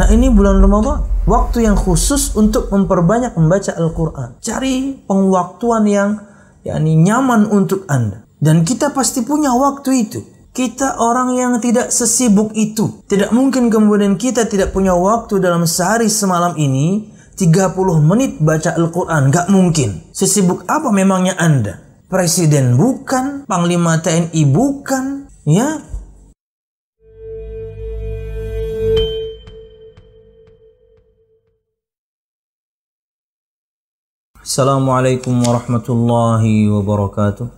Karena ini bulan Ramadan, waktu yang khusus untuk memperbanyak membaca Al-Quran. Cari pengwaktuan yang nyaman untuk Anda. Dan kita pasti punya waktu itu. Kita orang yang tidak sesibuk itu. Tidak mungkin kemudian kita tidak punya waktu dalam sehari semalam ini 30 menit baca Al-Quran. Gak mungkin. Sesibuk apa memangnya Anda? Presiden bukan, Panglima TNI bukan, ya. Assalamualaikum warahmatullahi wabarakatuh.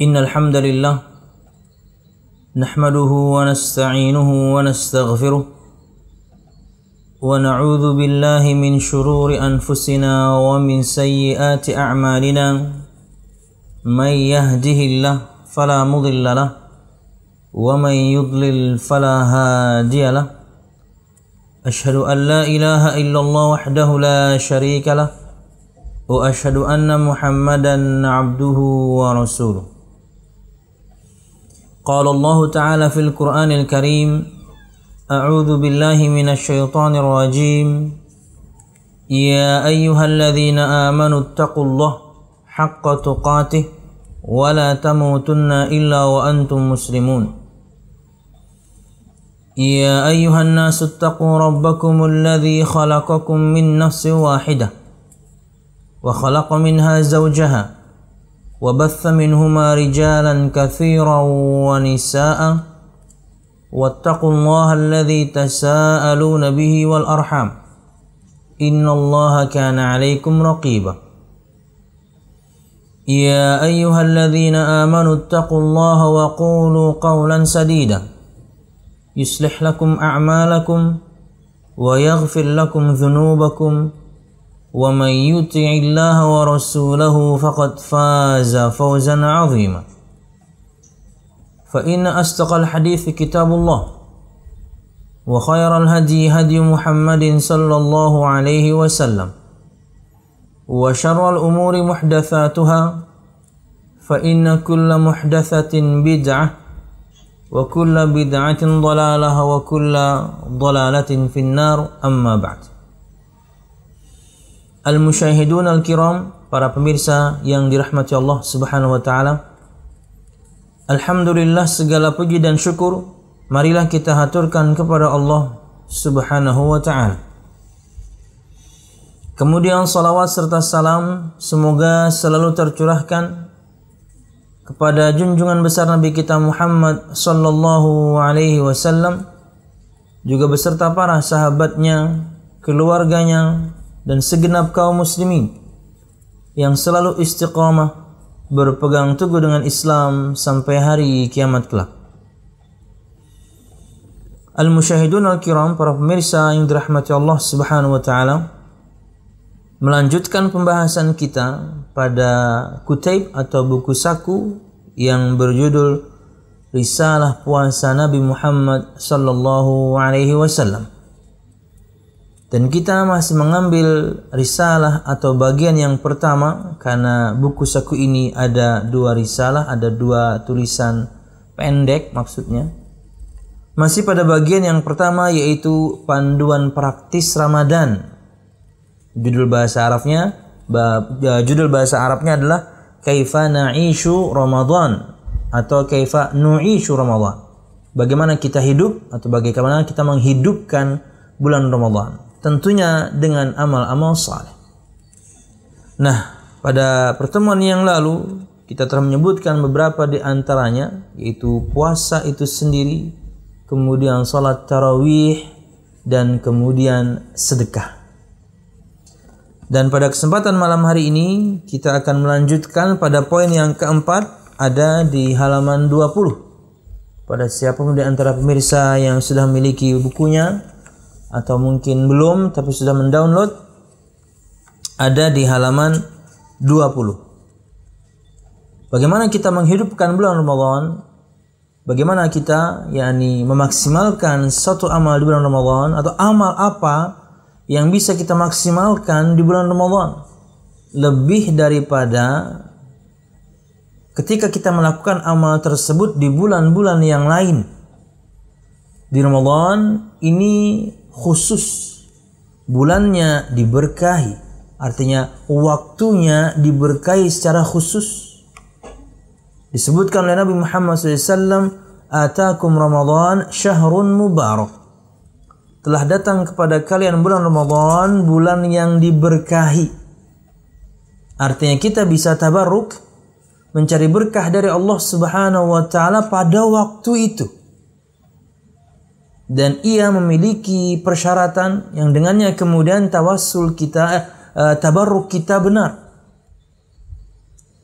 Innal hamdalillah nahmaduhu wa nasta'inuhu wa nastaghfiruh wa na'udzu billahi min shururi anfusina wa min sayyiati a'malina may yahdihillahu fala mudilla lahu wa may yudlil fala hadiya lahu. Asyhadu an la ilaha illallah wahdahu la syarika lah wa asyhadu anna Muhammadan abduhu wa rasuluh. Qala Allah Ta'ala fil Qur'anil Karim, a'udzu billahi minasy syaithanir rajim. Ya ayyuhalladzina amanu taqullaha haqqa tuqatih wa la tamutunna illa wa antum muslimun. يا أيها الناس اتقوا ربكم الذي خلقكم من نفس واحدة وخلق منها زوجها وبث منهما رجالا كثيرا ونساء واتقوا الله الذي تساءلون به والأرحام إن الله كان عليكم رقيبا يا أيها الذين آمنوا اتقوا الله وقولوا قولا سديدا يصلح لكم أعمالكم ويغفر لكم ذنوبكم ومن يطع الله ورسوله فقد فاز فوزا عظيما فإن أصدق الحديث كتاب الله وخير الهدي هدي محمد صلى الله عليه وسلم وشر الأمور محدثاتها فإن كل محدثة بدعة wa kullu bid'atin dhalalah wa kullu dhalalatin finnar amma ba'd. Al-musyahidun al-kiram, para pemirsa yang dirahmati Allah Subhanahu wa taala. Alhamdulillah, segala puji dan syukur marilah kita haturkan kepada Allah Subhanahu wa taala. Kemudian salawat serta salam semoga selalu tercurahkan kepada junjungan besar Nabi kita Muhammad sallallahu alaihi wasallam, juga beserta para sahabatnya, keluarganya, dan segenap kaum muslimin yang selalu istiqamah berpegang teguh dengan Islam sampai hari kiamat kelak. Al-musyahidun al-kiram, para pemirsa yang dirahmati Allah Subhanahu wa taala, melanjutkan pembahasan kita pada kutaib atau buku saku yang berjudul Risalah Puasa Nabi Muhammad sallallahu alaihi wasallam. Dan kita masih mengambil risalah atau bagian yang pertama, karena buku saku ini ada dua risalah, ada dua tulisan pendek maksudnya. Masih pada bagian yang pertama, yaitu panduan praktis Ramadan. Judul bahasa Arabnya adalah Kaifa Na'ishu Ramadan atau Kaifa Nu'ishu Ramadan. Bagaimana kita hidup atau bagaimana kita menghidupkan bulan Ramadan. Tentunya dengan amal-amal saleh. Nah, pada pertemuan yang lalu kita telah menyebutkan beberapa di antaranya, yaitu puasa itu sendiri, kemudian salat tarawih, dan kemudian sedekah. Dan pada kesempatan malam hari ini kita akan melanjutkan pada poin yang keempat, ada di halaman 20. Pada siapa di antara pemirsa yang sudah memiliki bukunya atau mungkin belum tapi sudah mendownload, ada di halaman 20. Bagaimana kita menghidupkan bulan Ramadan? Bagaimana kita memaksimalkan satu amal di bulan Ramadan, atau amal apa yang bisa kita maksimalkan di bulan Ramadan lebih daripada ketika kita melakukan amal tersebut di bulan-bulan yang lain. Di Ramadan ini khusus, bulannya diberkahi, artinya waktunya diberkahi secara khusus. Disebutkan oleh Nabi Muhammad SAW, "Atakum Ramadan syahrun mubarak." Telah datang kepada kalian bulan Ramadan, bulan yang diberkahi. Artinya kita bisa tabarruk, mencari berkah dari Allah Subhanahu wa taala pada waktu itu. Dan ia memiliki persyaratan yang dengannya kemudian tawassul kita, tabarruk kita benar.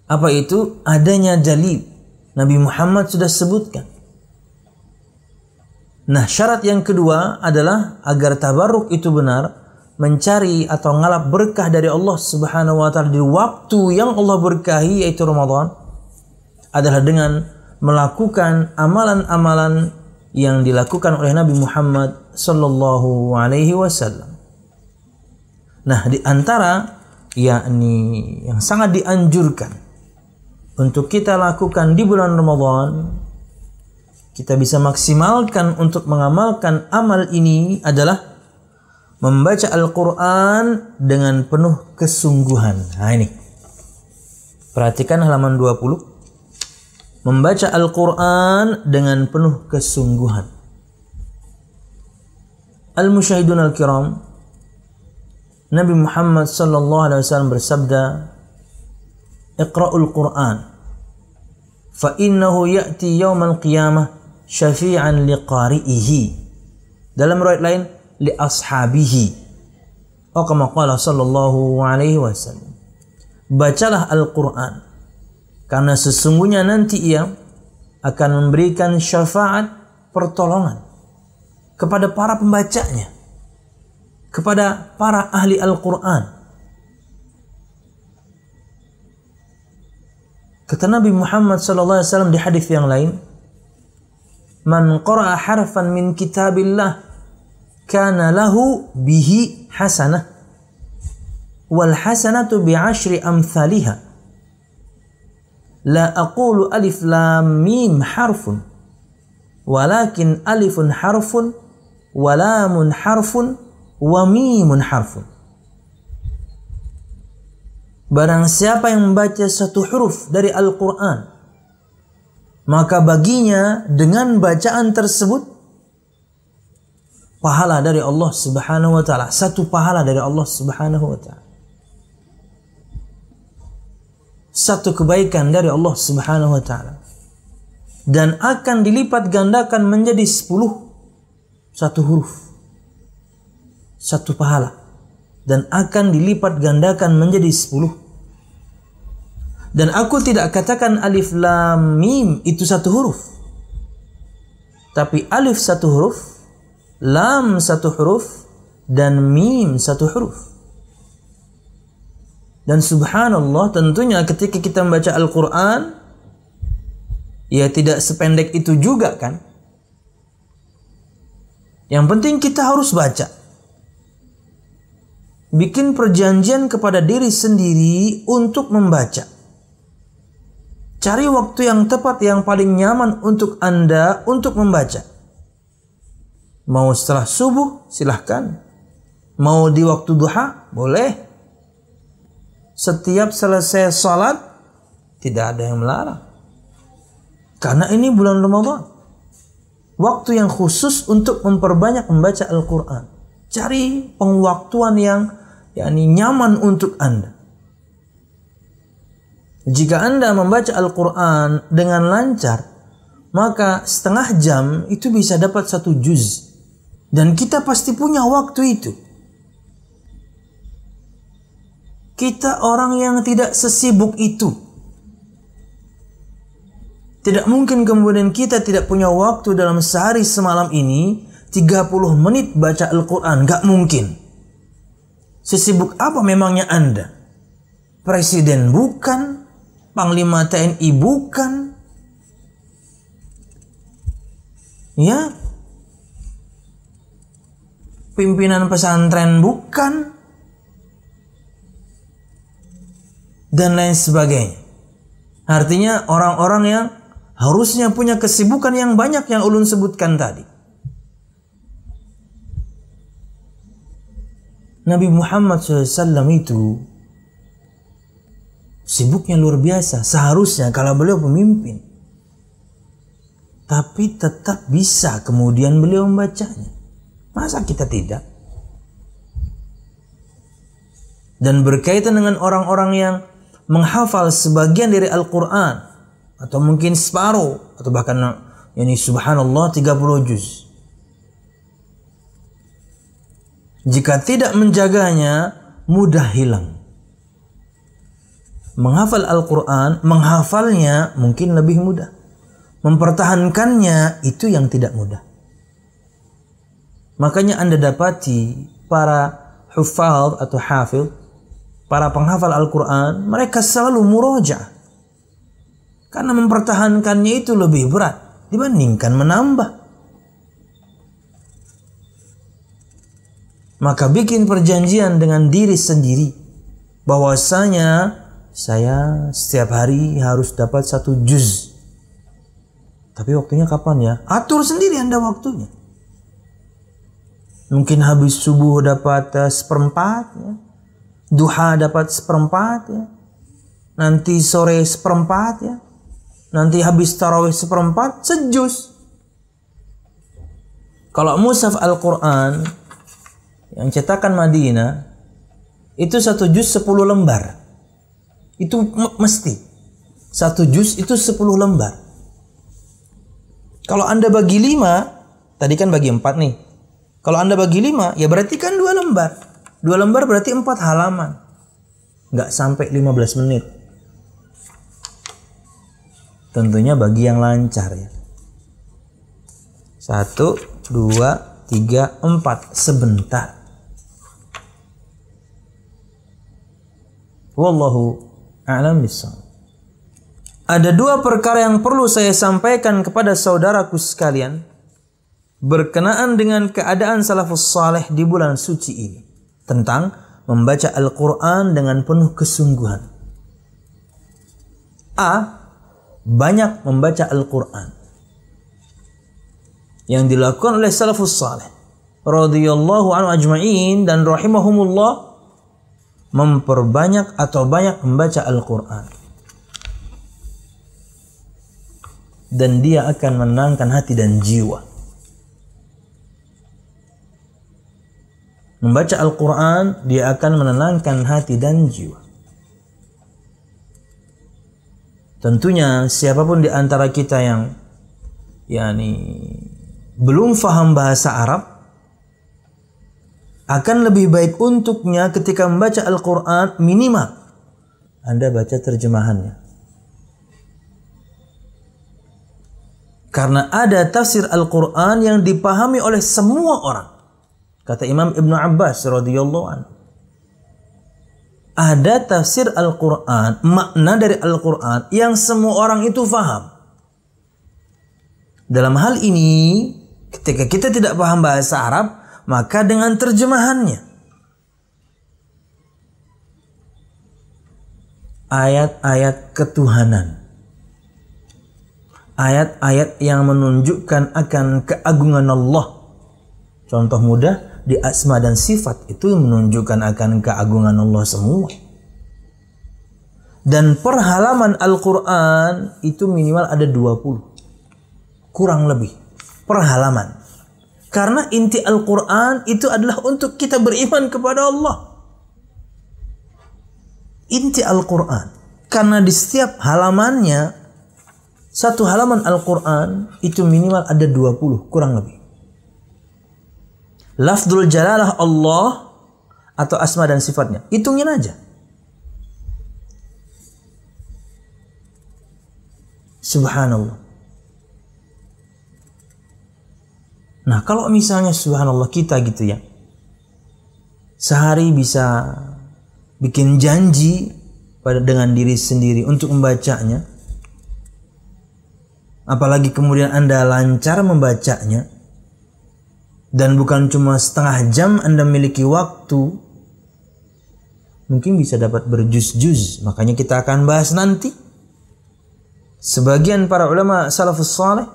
Apa itu? Adanya dalil. Nabi Muhammad sudah sebutkan. Nah, syarat yang kedua adalah agar tabarruk itu benar, mencari atau ngalap berkah dari Allah Subhanahu wa taala di waktu yang Allah berkahi, yaitu Ramadan, adalah dengan melakukan amalan-amalan yang dilakukan oleh Nabi Muhammad sallallahu alaihi wasallam. Nah, di antara yakni yang sangat dianjurkan untuk kita lakukan di bulan Ramadan, kita bisa maksimalkan untuk mengamalkan amal ini adalah membaca Al-Quran dengan penuh kesungguhan. Nah ini, perhatikan halaman 20. Membaca Al-Quran dengan penuh kesungguhan. Al-Musyahidun Al-Kiram, Nabi Muhammad sallallahu alaihi wasallam bersabda, "Iqra'ul Quran, fa innahu ya'ti yawmal qiyamah syafi'an liqari'ihi." Dalam riwayat lain, li ashabihi. Oh, kama qala sallallahu alaihi wasallam. Bacalah Al-Quran, karena sesungguhnya nanti ia akan memberikan syafaat, pertolongan kepada para pembacanya, kepada para ahli Al-Quran. Kata Nabi Muhammad sallallahu alaihi wasallam di hadis yang lain, "Man qara'a harfan min kitabillah kana lahu bihi hasanah wal hasanatu bi'ashri amthaliha. La aqulu alif lam mim harfun walakin alifun harfun wa lamun harfun wa mimun harfun." Barang siapa yang membaca satu huruf dari Al-Quran, maka baginya dengan bacaan tersebut pahala dari Allah Subhanahu wa taala, satu pahala dari Allah Subhanahu wa taala, satu kebaikan dari Allah Subhanahu wa taala, dan akan dilipat gandakan menjadi 10, satu huruf, satu pahala, dan akan dilipat gandakan menjadi 10. Dan aku tidak katakan alif lam mim itu satu huruf, tapi alif satu huruf, lam satu huruf, dan mim satu huruf. Dan subhanallah, tentunya ketika kita membaca Al-Quran, ya tidak sependek itu juga kan. Yang penting kita harus baca. Bikin perjanjian kepada diri sendiri untuk membaca. Cari waktu yang tepat, yang paling nyaman untuk Anda untuk membaca. Mau setelah subuh, silahkan. Mau di waktu duha, boleh. Setiap selesai salat, tidak ada yang melarang. Karena ini bulan Ramadan, waktu yang khusus untuk memperbanyak membaca Al-Quran. Cari pengwaktuan yang nyaman untuk Anda. Jika Anda membaca Al-Quran dengan lancar, maka setengah jam itu bisa dapat 1 juz. Dan kita pasti punya waktu itu. Kita orang yang tidak sesibuk itu. Tidak mungkin kemudian kita tidak punya waktu dalam sehari semalam ini 30 menit baca Al-Quran. Gak mungkin. Sesibuk apa memangnya Anda? Presiden bukan, Panglima TNI bukan, ya, pimpinan pesantren bukan, dan lain sebagainya. Artinya orang-orang yang harusnya punya kesibukan yang banyak yang ulun sebutkan tadi. Nabi Muhammad SAW itu sibuknya luar biasa. Seharusnya kalau beliau pemimpin, tapi tetap bisa kemudian beliau membacanya. Masa kita tidak? Dan berkaitan dengan orang-orang yang menghafal sebagian dari Al-Quran, atau mungkin separuh, atau bahkan subhanallah 30 juz. Jika tidak menjaganya, mudah hilang. Menghafal Al-Quran, menghafalnya mungkin lebih mudah. Mempertahankannya itu yang tidak mudah. Makanya Anda dapati para hufadz atau hafidz, para penghafal Al-Quran, mereka selalu murojaah. Karena mempertahankannya itu lebih berat dibandingkan menambah. Maka bikin perjanjian dengan diri sendiri bahwasanya saya setiap hari harus dapat 1 juz. Tapi waktunya kapan ya? Atur sendiri Anda waktunya. Mungkin habis subuh dapat 1/4 ya. Duha dapat 1/4 ya. Nanti sore 1/4 ya. Nanti habis tarawih 1/4, sejuz. Kalau mushaf Al-Quran yang cetakan Madinah itu 1 juz 10 lembar. Itu mesti 1 juz itu 10 lembar. Kalau Anda bagi 5, tadi kan bagi 4 nih. Kalau Anda bagi 5, ya berarti kan 2 lembar. 2 lembar berarti 4 halaman. Nggak sampai 15 menit. Tentunya bagi yang lancar ya. 1, 2, 3, 4. Sebentar. Wallahu a'lam bishawab. Ada 2 perkara yang perlu saya sampaikan kepada saudaraku sekalian berkenaan dengan keadaan salafus saleh di bulan suci ini, tentang membaca Al-Quran dengan penuh kesungguhan. A. Banyak membaca Al-Quran yang dilakukan oleh salafus saleh radhiyallahu anhu ajma'in dan rahimahumullah, memperbanyak atau banyak membaca Al-Quran. Dan dia akan menenangkan hati dan jiwa. Membaca Al-Quran, dia akan menenangkan hati dan jiwa. Tentunya siapapun di antara kita yang belum faham bahasa Arab, akan lebih baik untuknya ketika membaca Al-Quran minimal Anda baca terjemahannya. Karena ada tafsir Al-Quran yang dipahami oleh semua orang. Kata Imam Ibn Abbas radhiyallahu anhu, ada tafsir Al-Quran, makna dari Al-Quran yang semua orang itu faham. Dalam hal ini, ketika kita tidak paham bahasa Arab, maka dengan terjemahannya. Ayat-ayat ketuhanan. Ayat-ayat yang menunjukkan akan keagungan Allah. Contoh mudah, di asma dan sifat itu menunjukkan akan keagungan Allah semua. Dan per halaman Al-Quran itu minimal ada 20. Kurang lebih. Per halaman. Karena inti Al-Quran itu adalah untuk kita beriman kepada Allah. Inti Al-Quran. Karena di setiap halamannya, satu halaman Al-Quran itu minimal ada 20. Kurang lebih. Lafdzul jalalah Allah atau asma dan sifatnya, hitungin aja. Subhanallah. Nah, kalau misalnya subhanallah kita gitu ya, sehari bisa bikin janji dengan diri sendiri untuk membacanya, apalagi kemudian Anda lancar membacanya, dan bukan cuma setengah jam Anda miliki waktu, mungkin bisa dapat berjuz-juz. Makanya kita akan bahas nanti. Sebagian para ulama salafus saleh,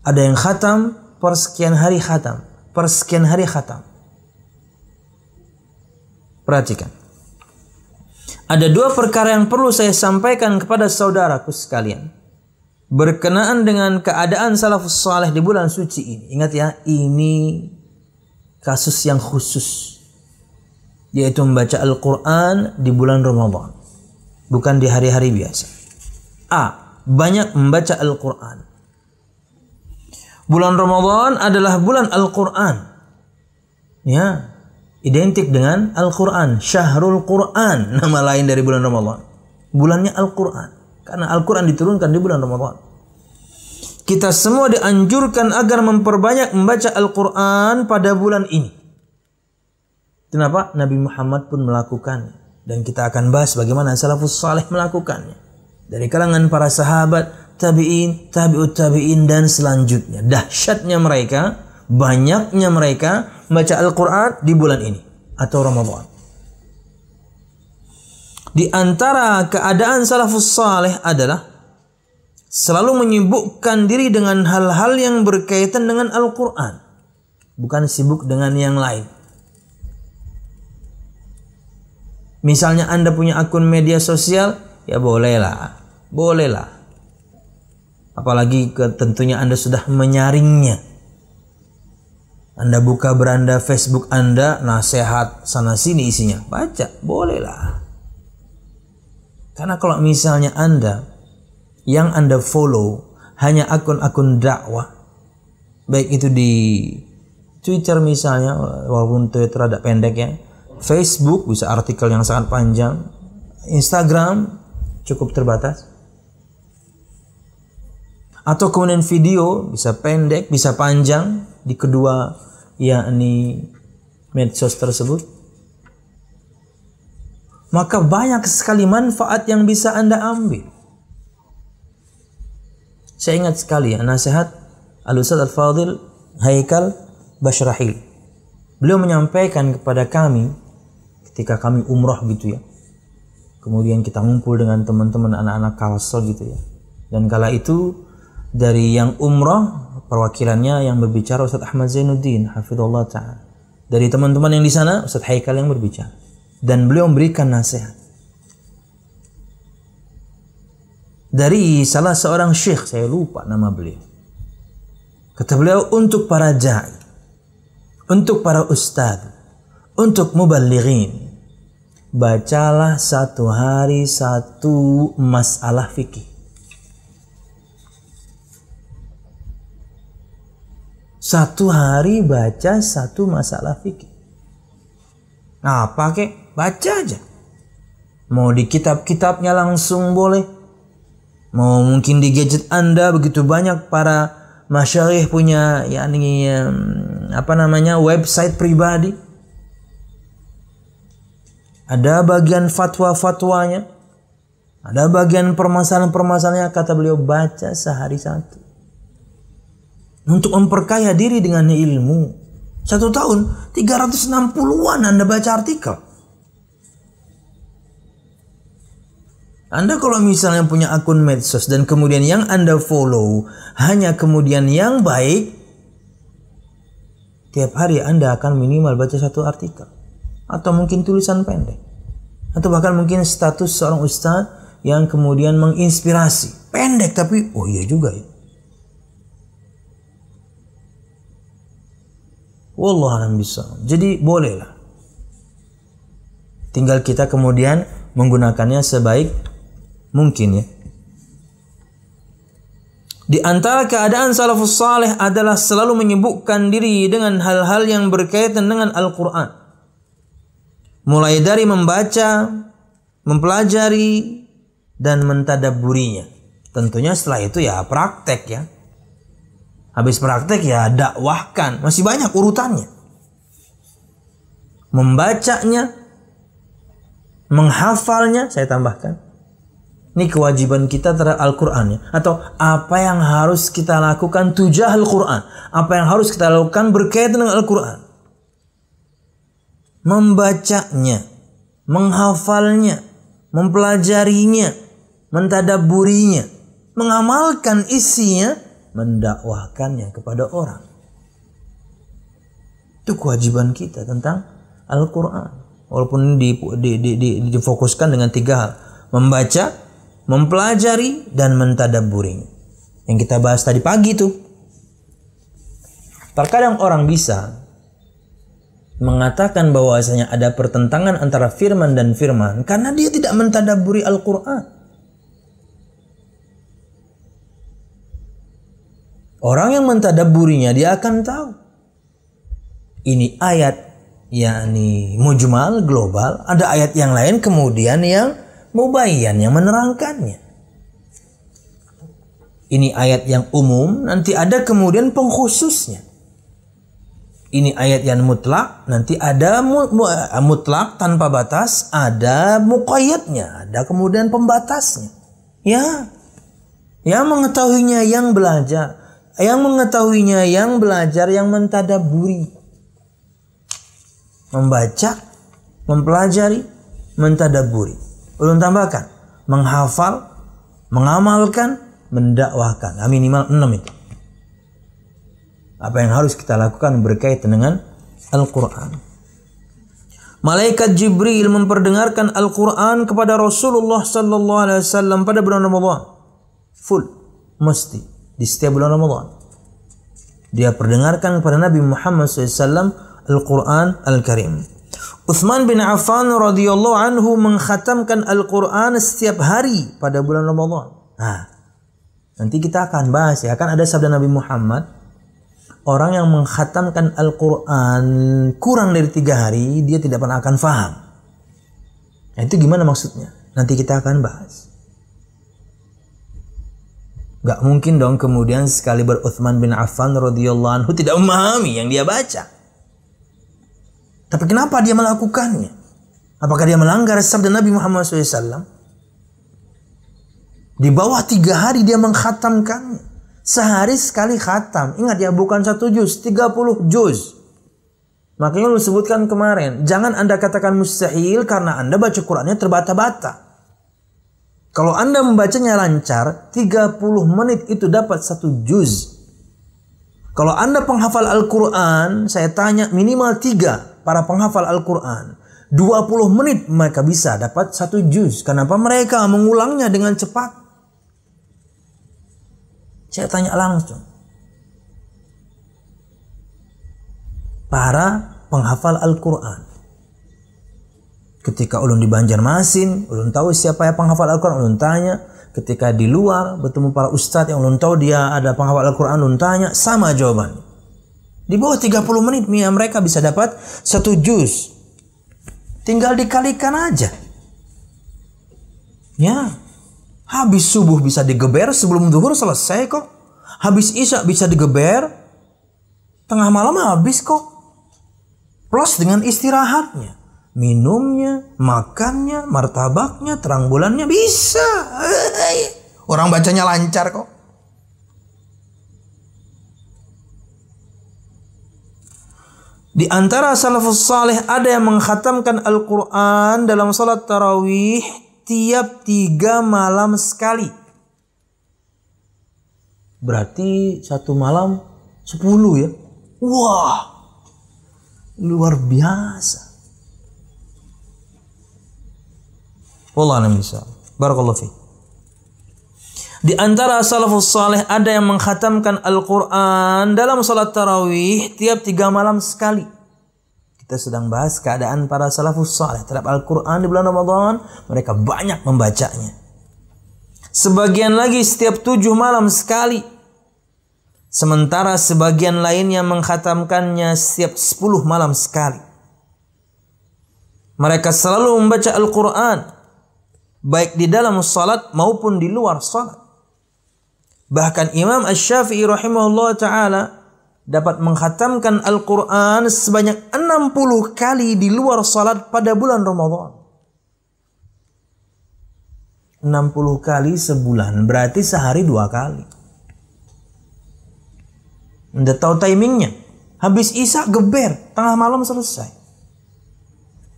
ada yang khatam per sekian hari khatam, per sekian hari khatam. Perhatikan. Ada dua perkara yang perlu saya sampaikan kepada saudaraku sekalian. Berkenaan dengan keadaan salafus saleh di bulan suci ini. Ingat ya, ini kasus yang khusus. Yaitu membaca Al-Quran di bulan Ramadan. Bukan di hari-hari biasa. Banyak membaca Al-Quran. Bulan Ramadan adalah bulan Al-Quran. Ya, identik dengan Al-Quran. Syahrul Quran, nama lain dari bulan Ramadan. Bulannya Al-Quran. Karena Al-Quran diturunkan di bulan Ramadan. Kita semua dianjurkan agar memperbanyak membaca Al-Quran pada bulan ini. Kenapa? Nabi Muhammad pun melakukannya. Dan kita akan bahas bagaimana salafus saleh melakukannya. Dari kalangan para sahabat, tabi'in, tabi'ut tabi'in, dan selanjutnya. Dahsyatnya mereka, banyaknya mereka membaca Al-Quran di bulan ini atau Ramadan. Di antara keadaan salafus saleh adalah selalu menyibukkan diri dengan hal-hal yang berkaitan dengan Al-Quran, bukan sibuk dengan yang lain. Misalnya Anda punya akun media sosial, ya bolehlah. Apalagi tentunya Anda sudah menyaringnya. Anda buka beranda Facebook Anda, nasihat sana sini isinya, baca, bolehlah. Karena kalau misalnya yang Anda follow hanya akun-akun dakwah, baik itu di Twitter misalnya, walaupun Twitter ada pendek ya, Facebook bisa artikel yang sangat panjang, Instagram cukup terbatas, atau kemudian video bisa pendek, bisa panjang di kedua yakni medsos tersebut, maka banyak sekali manfaat yang bisa Anda ambil. Saya ingat sekali ya, nasihat Al-Ustadz Al-Fadhil Haikal Bashrahil. Beliau menyampaikan kepada kami ketika kami umrah gitu ya. Kemudian kita ngumpul dengan teman-teman anak-anak Kalsel gitu ya. Dan kala itu dari yang umrah perwakilannya yang berbicara Ustadz Ahmad Zainuddin hafizahullah ta'ala. Dari teman-teman yang di sana Ustadz Haikal yang berbicara. Dan beliau memberikan nasihat. Dari salah seorang syekh, saya lupa nama beliau. Kata beliau, untuk para da'i, untuk para ustadz, untuk muballighin, bacalah satu hari satu masalah fikih. Satu hari baca satu masalah fikih. Apa kek? Baca aja. Mau di kitab-kitabnya langsung boleh. Mau mungkin di gadget Anda, begitu banyak para masyayikh punya website pribadi. Ada bagian fatwa-fatwanya. Ada bagian permasalahan-permasalahannya, kata beliau, baca sehari satu. Untuk memperkaya diri dengan ilmu. 1 tahun 360-an Anda baca artikel. Anda kalau misalnya punya akun medsos dan kemudian yang Anda follow hanya kemudian yang baik, tiap hari Anda akan minimal baca 1 artikel. Atau mungkin tulisan pendek. Atau bahkan mungkin status seorang ustadz yang kemudian menginspirasi. Pendek tapi, oh iya juga ya. Wallahualam bishawab. Jadi bolehlah. Tinggal kita kemudian menggunakannya sebaik mungkin ya. Di antara keadaan salafus saleh adalah selalu menyibukkan diri dengan hal-hal yang berkaitan dengan Al-Quran. Mulai dari membaca, mempelajari, dan mentadabburinya. Tentunya setelah itu ya praktek ya. Habis praktek ya dakwahkan. Masih banyak urutannya. Membacanya, menghafalnya, saya tambahkan. Ini kewajiban kita terhadap Al-Quran ya. Atau apa yang harus kita lakukan tujah Al-Quran. Apa yang harus kita lakukan berkaitan dengan Al-Quran. Membacanya, menghafalnya, mempelajarinya, mentadabburinya, mengamalkan isinya, mendakwahkannya kepada orang. Itu kewajiban kita tentang Al-Quran. Walaupun difokuskan dengan 3 hal. Membaca, mempelajari, dan mentadabburi. Yang kita bahas tadi pagi itu. Terkadang orang bisa mengatakan bahwasanya ada pertentangan antara firman dan firman karena dia tidak mentadabburi Al-Quran. Orang yang mentadabburinya dia akan tahu. Ini ayat yakni mujmal, global. Ada ayat yang lain kemudian yang mubayyan, yang menerangkannya. Ini ayat yang umum, nanti ada kemudian pengkhususnya. Ini ayat yang mutlak, nanti ada mutlak tanpa batas, ada muqayyadnya, ada kemudian pembatasnya. Ya, yang mengetahuinya yang belajar, yang mengetahuinya yang belajar, yang mentadabburi, membaca, mempelajari, mentadabburi. Ulun tambahkan, menghafal, mengamalkan, mendakwahkan. Minimal 6 itu. Apa yang harus kita lakukan berkaitan dengan Al-Quran. Malaikat Jibril memperdengarkan Al-Quran kepada Rasulullah sallallahu alaihi wasallam pada bulan Ramadan. Full, mesti di setiap bulan Ramadan. Dia perdengarkan kepada Nabi Muhammad SAW Al-Quran Al-Karim. Utsman bin Affan radhiyallahu anhu mengkhatamkan Al-Quran setiap hari pada bulan Ramadan. Nanti kita akan bahas ya, kan ada sabda Nabi Muhammad, orang yang mengkhatamkan Al-Quran kurang dari 3 hari, dia tidak pernah akan faham. Nah, itu gimana maksudnya? Nanti kita akan bahas. Gak mungkin dong kemudian sekali Utsman bin Affan radhiyallahu anhu tidak memahami yang dia baca. Tapi kenapa dia melakukannya? Apakah dia melanggar sabda Nabi Muhammad SAW? Di bawah 3 hari dia mengkhatamkannya. Sehari sekali khatam. Ingat ya, bukan 1 juz, 30 juz. Makanya lu sebutkan kemarin, jangan Anda katakan mustahil karena Anda baca Qur'annya terbata-bata. Kalau Anda membacanya lancar, 30 menit itu dapat 1 juz. Kalau Anda penghafal Al-Quran, saya tanya minimal 3 para penghafal Al-Quran. 20 menit mereka bisa dapat 1 juz. Kenapa mereka mengulangnya dengan cepat? Saya tanya langsung. Para penghafal Al-Quran. Ketika ulun di Banjarmasin, ulun tahu siapa yang penghafal Al-Quran, ulun tanya. Ketika di luar bertemu para ustadz yang ulun tahu dia ada penghafal Al-Quran, ulun tanya, sama jawabannya. Di bawah 30 menit mereka bisa dapat 1 juz. Tinggal dikalikan aja. Ya. Habis subuh bisa digeber, sebelum zuhur selesai kok. Habis isya bisa digeber, tengah malam habis kok. Plus dengan istirahatnya, minumnya, makannya, martabaknya, terang bulannya bisa. Orang bacanya lancar kok. Di antara salafus saleh ada yang mengkhatamkan Al-Quran dalam salat tarawih tiap 3 malam sekali. Berarti 1 malam 10 ya. Wah, luar biasa. Wallahu a'lam bishawab. Barakallahu fiik. Di antara salafus saleh ada yang mengkhatamkan Al-Quran dalam salat tarawih tiap 3 malam sekali. Kita sedang bahas keadaan para salafus saleh terhadap Al-Quran di bulan Ramadan. Mereka banyak membacanya. Sebagian lagi setiap 7 malam sekali. Sementara sebagian lainnya mengkhatamkannya setiap 10 malam sekali. Mereka selalu membaca Al-Quran, baik di dalam salat maupun di luar salat. Bahkan Imam Asy-Syafi'i rahimahullah ta'ala dapat mengkhatamkan Al-Quran sebanyak 60 kali di luar salat pada bulan Ramadan. 60 kali sebulan, berarti sehari 2 kali. Anda tahu timingnya. Habis isya geber, tengah malam selesai.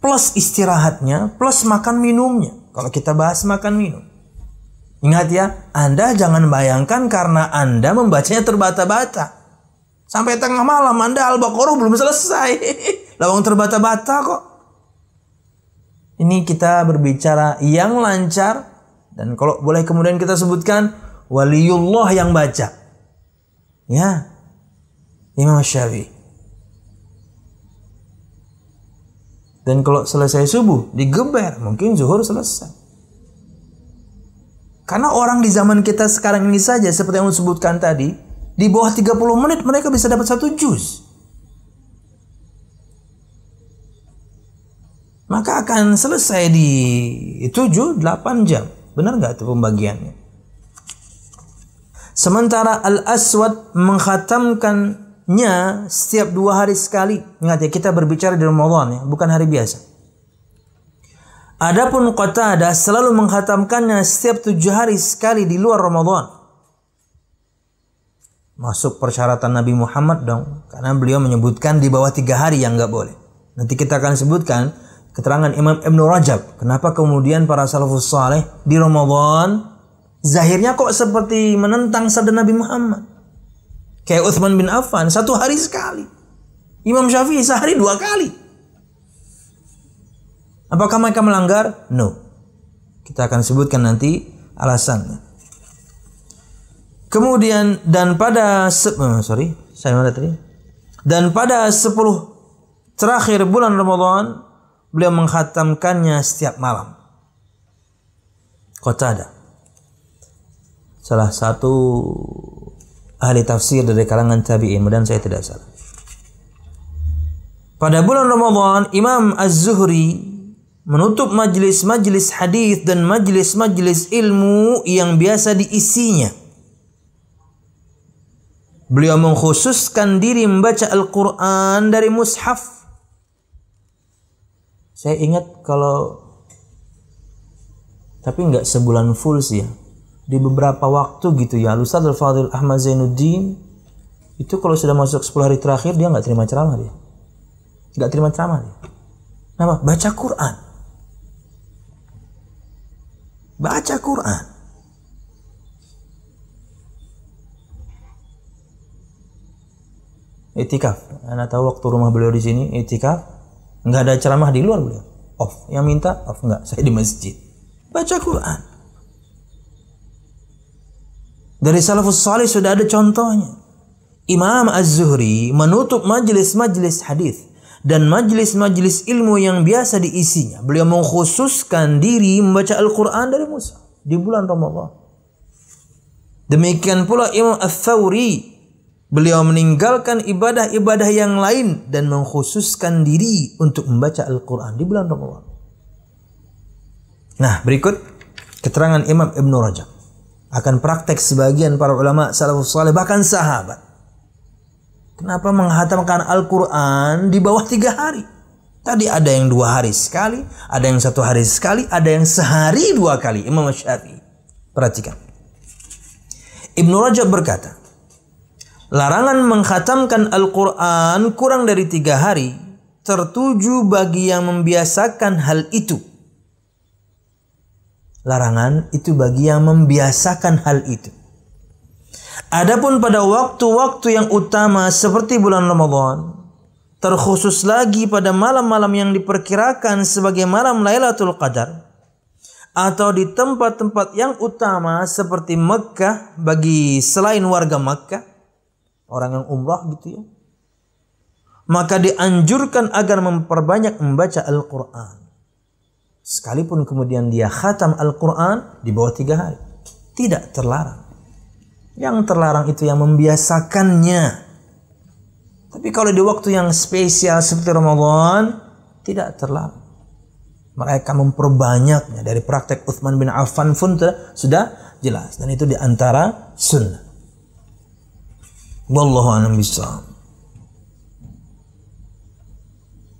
Plus istirahatnya, plus makan minumnya. Kalau kita bahas makan minum. Ingat ya, Anda jangan bayangkan karena Anda membacanya terbata-bata. Sampai tengah malam Anda Al-Baqarah belum selesai. Lawang terbata-bata kok. Ini kita berbicara yang lancar, dan kalau boleh kemudian kita sebutkan waliullah yang baca. Ya, Imam Syafi'i. Dan kalau selesai subuh digeber, mungkin zuhur selesai. Karena orang di zaman kita sekarang ini saja seperti yang disebutkan tadi, di bawah 30 menit mereka bisa dapat 1 juz. Maka akan selesai di 7-8 jam. Benar nggak itu pembagiannya? Sementara Al-Aswad mengkhatamkannya setiap 2 hari sekali. Ingat ya, kita berbicara di Ramadan ya, bukan hari biasa. Adapun Qatadah selalu mengkhatamkannya setiap 7 hari sekali di luar Ramadan. Masuk persyaratan Nabi Muhammad dong, karena beliau menyebutkan di bawah 3 hari yang nggak boleh. Nanti kita akan sebutkan keterangan Imam Ibn Rajab. Kenapa kemudian para salafus saleh di Ramadan zahirnya kok seperti menentang sabda Nabi Muhammad. Kayak Utsman bin Affan 1 hari sekali. Imam Syafi'i sehari 2 kali. Apakah mereka melanggar? No. Kita akan sebutkan nanti alasannya. Kemudian dan pada dan pada 10 terakhir bulan Ramadan beliau mengkhatamkannya setiap malam. Qatadah, salah satu ahli tafsir dari kalangan tabi'in, mudah-mudahan saya tidak salah. Pada bulan Ramadan, Imam Az-Zuhri menutup majlis-majlis hadis dan majlis-majlis ilmu yang biasa diisinya. Beliau mengkhususkan diri membaca Al-Quran dari mushaf. Saya ingat tapi nggak sebulan full sih ya. Di beberapa waktu gitu ya, Ustaz Al-Fadhil Ahmad Zainuddin itu kalau sudah masuk 10 hari terakhir dia nggak terima ceramah dia. Nggak terima ceramah dia. Kenapa? Baca Quran. Baca Quran. Itikaf. Anda tahu waktu rumah beliau di sini itikaf, nggak ada ceramah di luar beliau. Off. Yang minta off, nggak. Saya di masjid. Baca Quran. Dari salafus salih sudah ada contohnya. Imam Az-Zuhri menutup majlis-majlis hadis dan majlis-majlis ilmu yang biasa diisinya. Beliau mengkhususkan diri membaca Al-Quran dari mushaf di bulan Ramadan. Demikian pula Imam Ats-Tsauri. Beliau meninggalkan ibadah-ibadah yang lain dan mengkhususkan diri untuk membaca Al-Quran di bulan Ramadan. Nah, berikut keterangan Imam Ibn Rajab akan praktek sebagian para ulama salafus saleh bahkan sahabat. Kenapa menghatamkan Al-Quran di bawah 3 hari? Tadi ada yang 2 hari sekali, ada yang 1 hari sekali, ada yang sehari 2 kali. Imam Syafi'i. Perhatikan. Ibn Rajab berkata, larangan mengkhatamkan Al-Quran kurang dari 3 hari tertuju bagi yang membiasakan hal itu. Larangan itu bagi yang membiasakan hal itu. Adapun pada waktu-waktu yang utama seperti bulan Ramadan, terkhusus lagi pada malam-malam yang diperkirakan sebagai malam Lailatul Qadar, atau di tempat-tempat yang utama seperti Mekah bagi selain warga Mekah, orang yang umrah gitu ya, maka dianjurkan agar memperbanyak membaca Al-Quran. Sekalipun kemudian dia khatam Al-Quran di bawah 3 hari. Tidak terlarang. Yang terlarang itu yang membiasakannya. Tapi kalau di waktu yang spesial seperti Ramadan, tidak terlarang. Mereka memperbanyaknya. Dari praktek Utsman bin Affan pun sudah jelas. Dan itu di antara sunnah. Wallahu a'lam bishawab.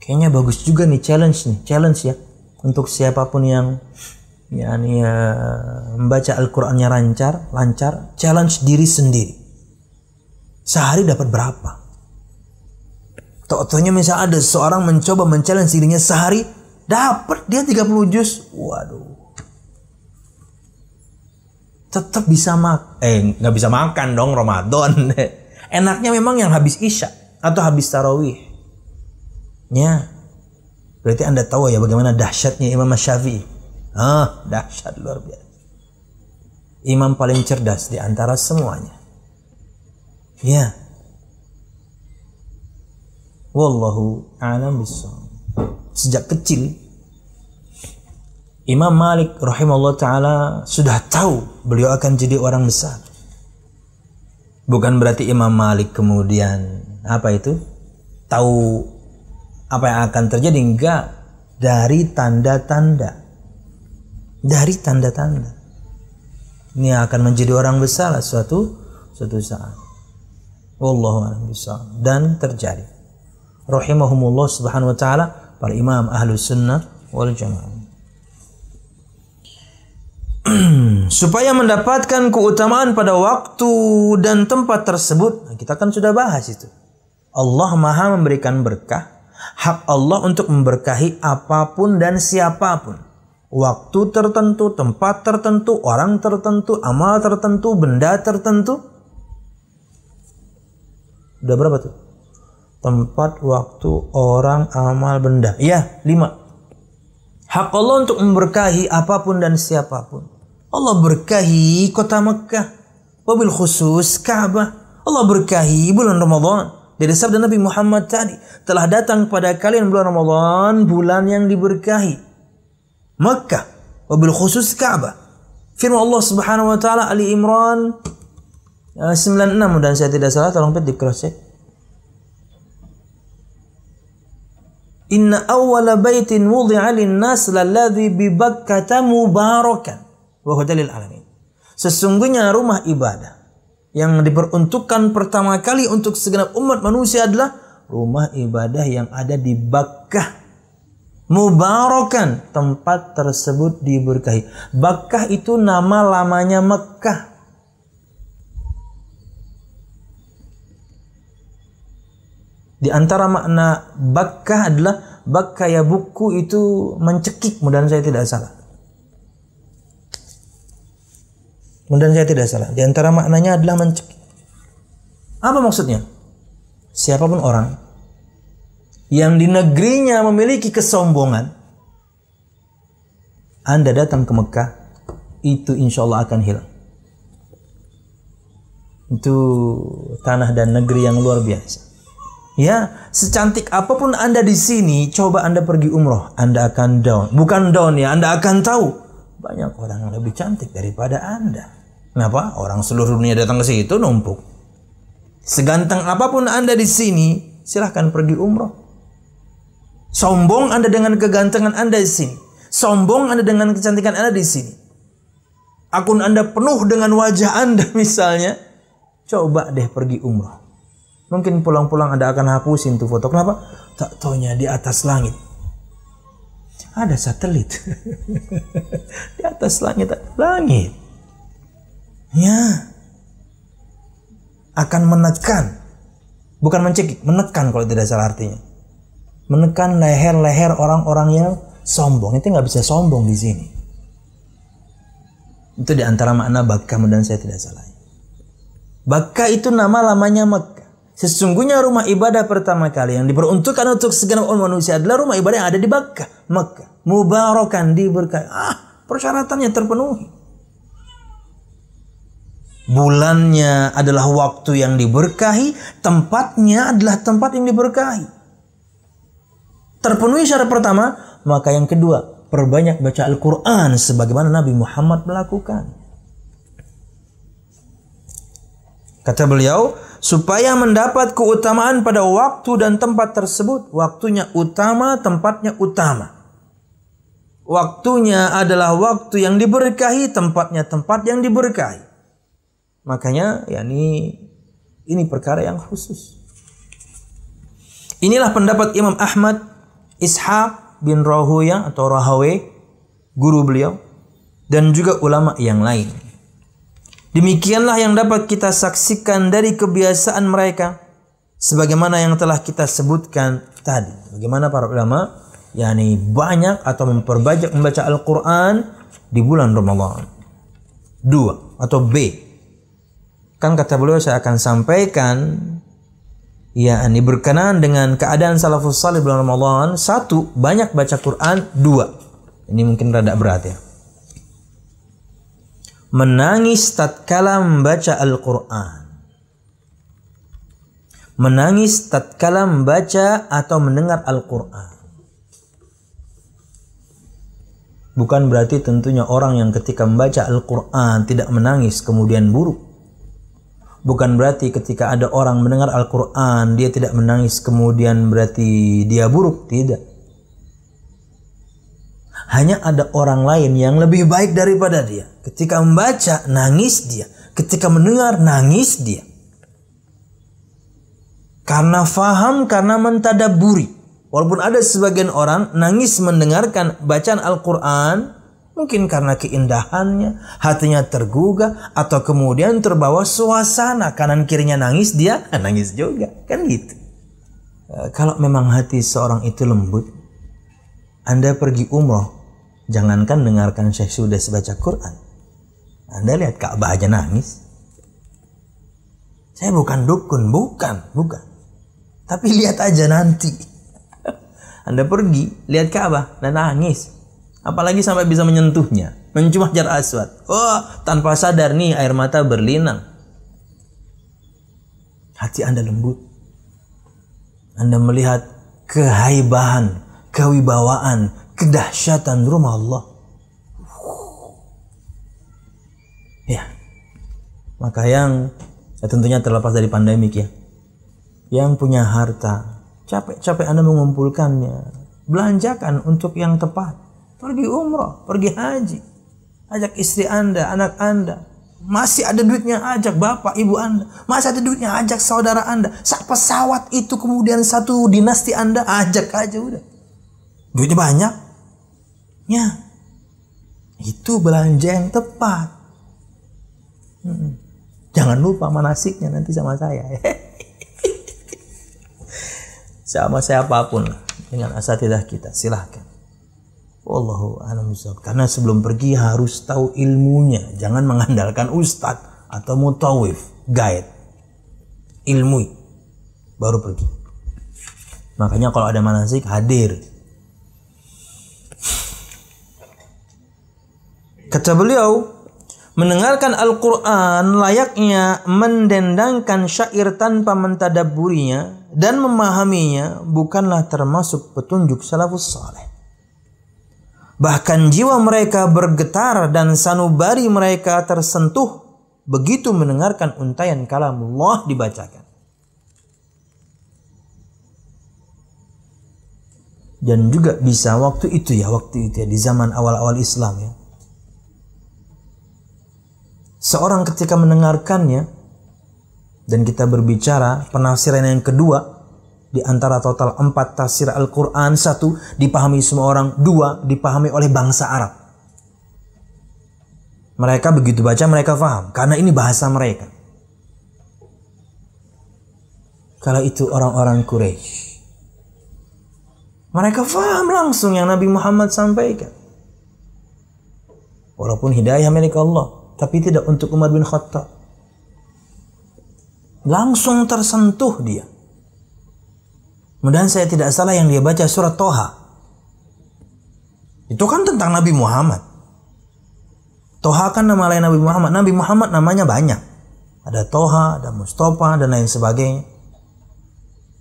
Kayaknya bagus juga nih challenge ya. Untuk siapapun yang membaca Al-Qur'annya lancar, challenge diri sendiri. Sehari dapat berapa? Tok-toknya misalnya ada seorang mencoba men-challenge dirinya sehari dapat dia 30 juz. Waduh. Tetap bisa nggak bisa makan dong Ramadan. Enaknya memang yang habis Isya atau habis tarawih. Ya. Berarti Anda tahu ya bagaimana dahsyatnya Imam Syafi'i. Dahsyat luar biasa. Imam paling cerdas di antara semuanya. Ya. Wallahu a'lam bishawab. Sejak kecil Imam Malik rahimahullah ta'ala sudah tahu beliau akan jadi orang besar. Bukan berarti Imam Malik kemudian tahu apa yang akan terjadi. Enggak. Dari tanda-tanda. Ini akan menjadi orang besar suatu saat. Wallahu a'lam bishawab. Dan terjadi. Rahimahumullah subhanahu wa ta'ala, para imam ahlus sunnah wal jamaah. Supaya mendapatkan keutamaan pada waktu dan tempat tersebut, kita kan sudah bahas itu. Allah Maha memberikan berkah, hak Allah untuk memberkahi apapun dan siapapun. Waktu tertentu, tempat tertentu, orang tertentu, amal tertentu, benda tertentu. Udah berapa tuh? Tempat, waktu, orang, amal, benda. Ya, 5. Hak Allah untuk memberkahi apapun dan siapapun. Allah berkahi kota Mekah, wabil khusus Ka'bah. Allah berkahi bulan Ramadan. Dari sabda Nabi Muhammad tadi, telah datang pada kalian bulan Ramadan, bulan yang diberkahi. Mekah, wabil khusus Ka'bah. Firman Allah Subhanahu wa taala Ali Imran 96 dan saya tidak salah, tolong di cross check. Inna awwala baitin wudi'a lin-nas lalladzi bi Bakkah mubarakan wa hudalil alamin. Sesungguhnya rumah ibadah yang diperuntukkan pertama kali untuk segenap umat manusia adalah rumah ibadah yang ada di Bakkah. Mubarakan, tempat tersebut diberkahi. Bakkah itu nama lamanya Mekah. Di antara makna Bakkah adalah Bakkah ya buku itu mencekik, mudah-mudahan saya tidak salah. Mudah-mudahan saya tidak salah. Di antara maknanya adalah mencekik. Apa maksudnya? Siapapun orang yang di negerinya memiliki kesombongan, Anda datang ke Mekah, itu insya Allah akan hilang. Itu tanah dan negeri yang luar biasa. Ya, secantik apapun Anda di sini, coba Anda pergi umroh, Anda akan down. Bukan down ya, Anda akan tahu banyak orang yang lebih cantik daripada Anda. Kenapa? Orang seluruh dunia datang ke situ numpuk. Seganteng apapun Anda di sini, silahkan pergi umroh. Sombong Anda dengan kegantengan Anda di sini. Sombong Anda dengan kecantikan Anda di sini. Akun Anda penuh dengan wajah Anda misalnya. Coba deh pergi umroh. Mungkin pulang-pulang Anda akan hapusin tuh foto. Kenapa? Tak taunya di atas langit ada satelit. Di atas langit ada langit. Ya. Akan menekan. Bukan mencekik, menekan kalau tidak salah artinya. Menekan leher-leher orang-orang yang sombong. Itu nggak bisa sombong di sini. Itu di antara makna Bakkah, dan saya tidak salah. Bakkah itu nama lamanya Mekah. Sesungguhnya rumah ibadah pertama kali yang diperuntukkan untuk segenap umat manusia adalah rumah ibadah yang ada di Bakkah, Mekah. Mubarakan, diberkahi. Persyaratannya terpenuhi. Bulannya adalah waktu yang diberkahi, tempatnya adalah tempat yang diberkahi. Terpenuhi syarat pertama, maka yang kedua, perbanyak baca Al-Quran sebagaimana Nabi Muhammad melakukan. Kata beliau, supaya mendapat keutamaan pada waktu dan tempat tersebut, waktunya utama, tempatnya utama. Waktunya adalah waktu yang diberkahi, tempatnya tempat yang diberkahi. Makanya ini perkara yang khusus. Inilah pendapat Imam Ahmad Ishaq bin Rahuyah atau Rahawai, guru beliau, dan juga ulama yang lain. Demikianlah yang dapat kita saksikan dari kebiasaan mereka, sebagaimana yang telah kita sebutkan tadi. Bagaimana para ulama banyak atau memperbanyak membaca Al-Quran di bulan Ramadan. 2 atau B. Kan kata beliau, saya akan sampaikan Ya, ini berkenaan dengan keadaan salafus salih bulan Ramadan. 1, banyak baca Quran. 2, ini mungkin rada berat ya, menangis tatkala membaca Al-Quran. Menangis tatkala membaca atau mendengar Al-Quran. Bukan berarti tentunya orang yang ketika membaca Al-Quran tidak menangis kemudian buruk. Bukan berarti ketika ada orang mendengar Al-Quran dia tidak menangis kemudian berarti dia buruk. Tidak. Hanya ada orang lain yang lebih baik daripada dia. Ketika membaca nangis dia, ketika mendengar nangis dia. Karena faham, karena mentadaburi. Walaupun ada sebagian orang nangis mendengarkan bacaan Al-Quran, mungkin karena keindahannya, hatinya tergugah, atau kemudian terbawa suasana, kanan kirinya nangis, dia nangis juga, kan gitu. Kalau memang hati seorang itu lembut, Anda pergi umroh, jangankan dengarkan Syekh Sudes baca Quran, Anda lihat Ka'bah aja nangis. Saya bukan dukun, bukan. Tapi lihat aja nanti. Anda pergi, lihat Ka'bah dan nangis. Apalagi sampai bisa menyentuhnya, mencium Hajar Aswad. Oh, tanpa sadar nih air mata berlinang. Hati Anda lembut. Anda melihat kehaibahan, kewibawaan, kedahsyatan rumah Allah. Ya. Maka yang tentunya terlepas dari pandemik ya. Yang punya harta, capek-capek Anda mengumpulkannya, belanjakan untuk yang tepat. Pergi umrah, pergi haji, ajak istri Anda, anak Anda. Masih ada duitnya, ajak bapak, ibu Anda. Masih ada duitnya, ajak saudara Anda. Sak pesawat itu kemudian satu dinasti Anda, ajak aja udah. Duitnya banyak. Ya, itu belanja yang tepat. Jangan lupa manasiknya nanti sama saya. Sama siapapun dengan asatidzah kita, silahkan. Wallahu a'lam bishawab. Karena sebelum pergi harus tahu ilmunya. Jangan mengandalkan ustadz atau mutawif, guide. Ilmui baru pergi. Makanya kalau ada manasik hadir. Kata beliau, mendengarkan Al-Quran layaknya mendendangkan syair tanpa mentadabburinya dan memahaminya bukanlah termasuk petunjuk salafus saleh. Bahkan jiwa mereka bergetar dan sanubari mereka tersentuh begitu mendengarkan untayan kalamullah dibacakan. Dan juga bisa waktu itu ya di zaman awal-awal Islam ya. Seorang ketika mendengarkannya dan kita berbicara penafsiran yang kedua di antara total 4 tafsir Al-Quran, 1 dipahami semua orang, 2 dipahami oleh bangsa Arab. Mereka begitu baca mereka faham karena ini bahasa mereka. Kalau itu orang-orang Quraisy, mereka faham langsung yang Nabi Muhammad sampaikan. Walaupun hidayah milik Allah, tapi tidak untuk Umar bin Khattab. Langsung tersentuh dia. Mudah-mudahan saya tidak salah yang dia baca surat Toha. Itu kan tentang Nabi Muhammad. Toha kan nama lain Nabi Muhammad. Nabi Muhammad namanya banyak. Ada Toha, ada Mustafa, dan lain sebagainya.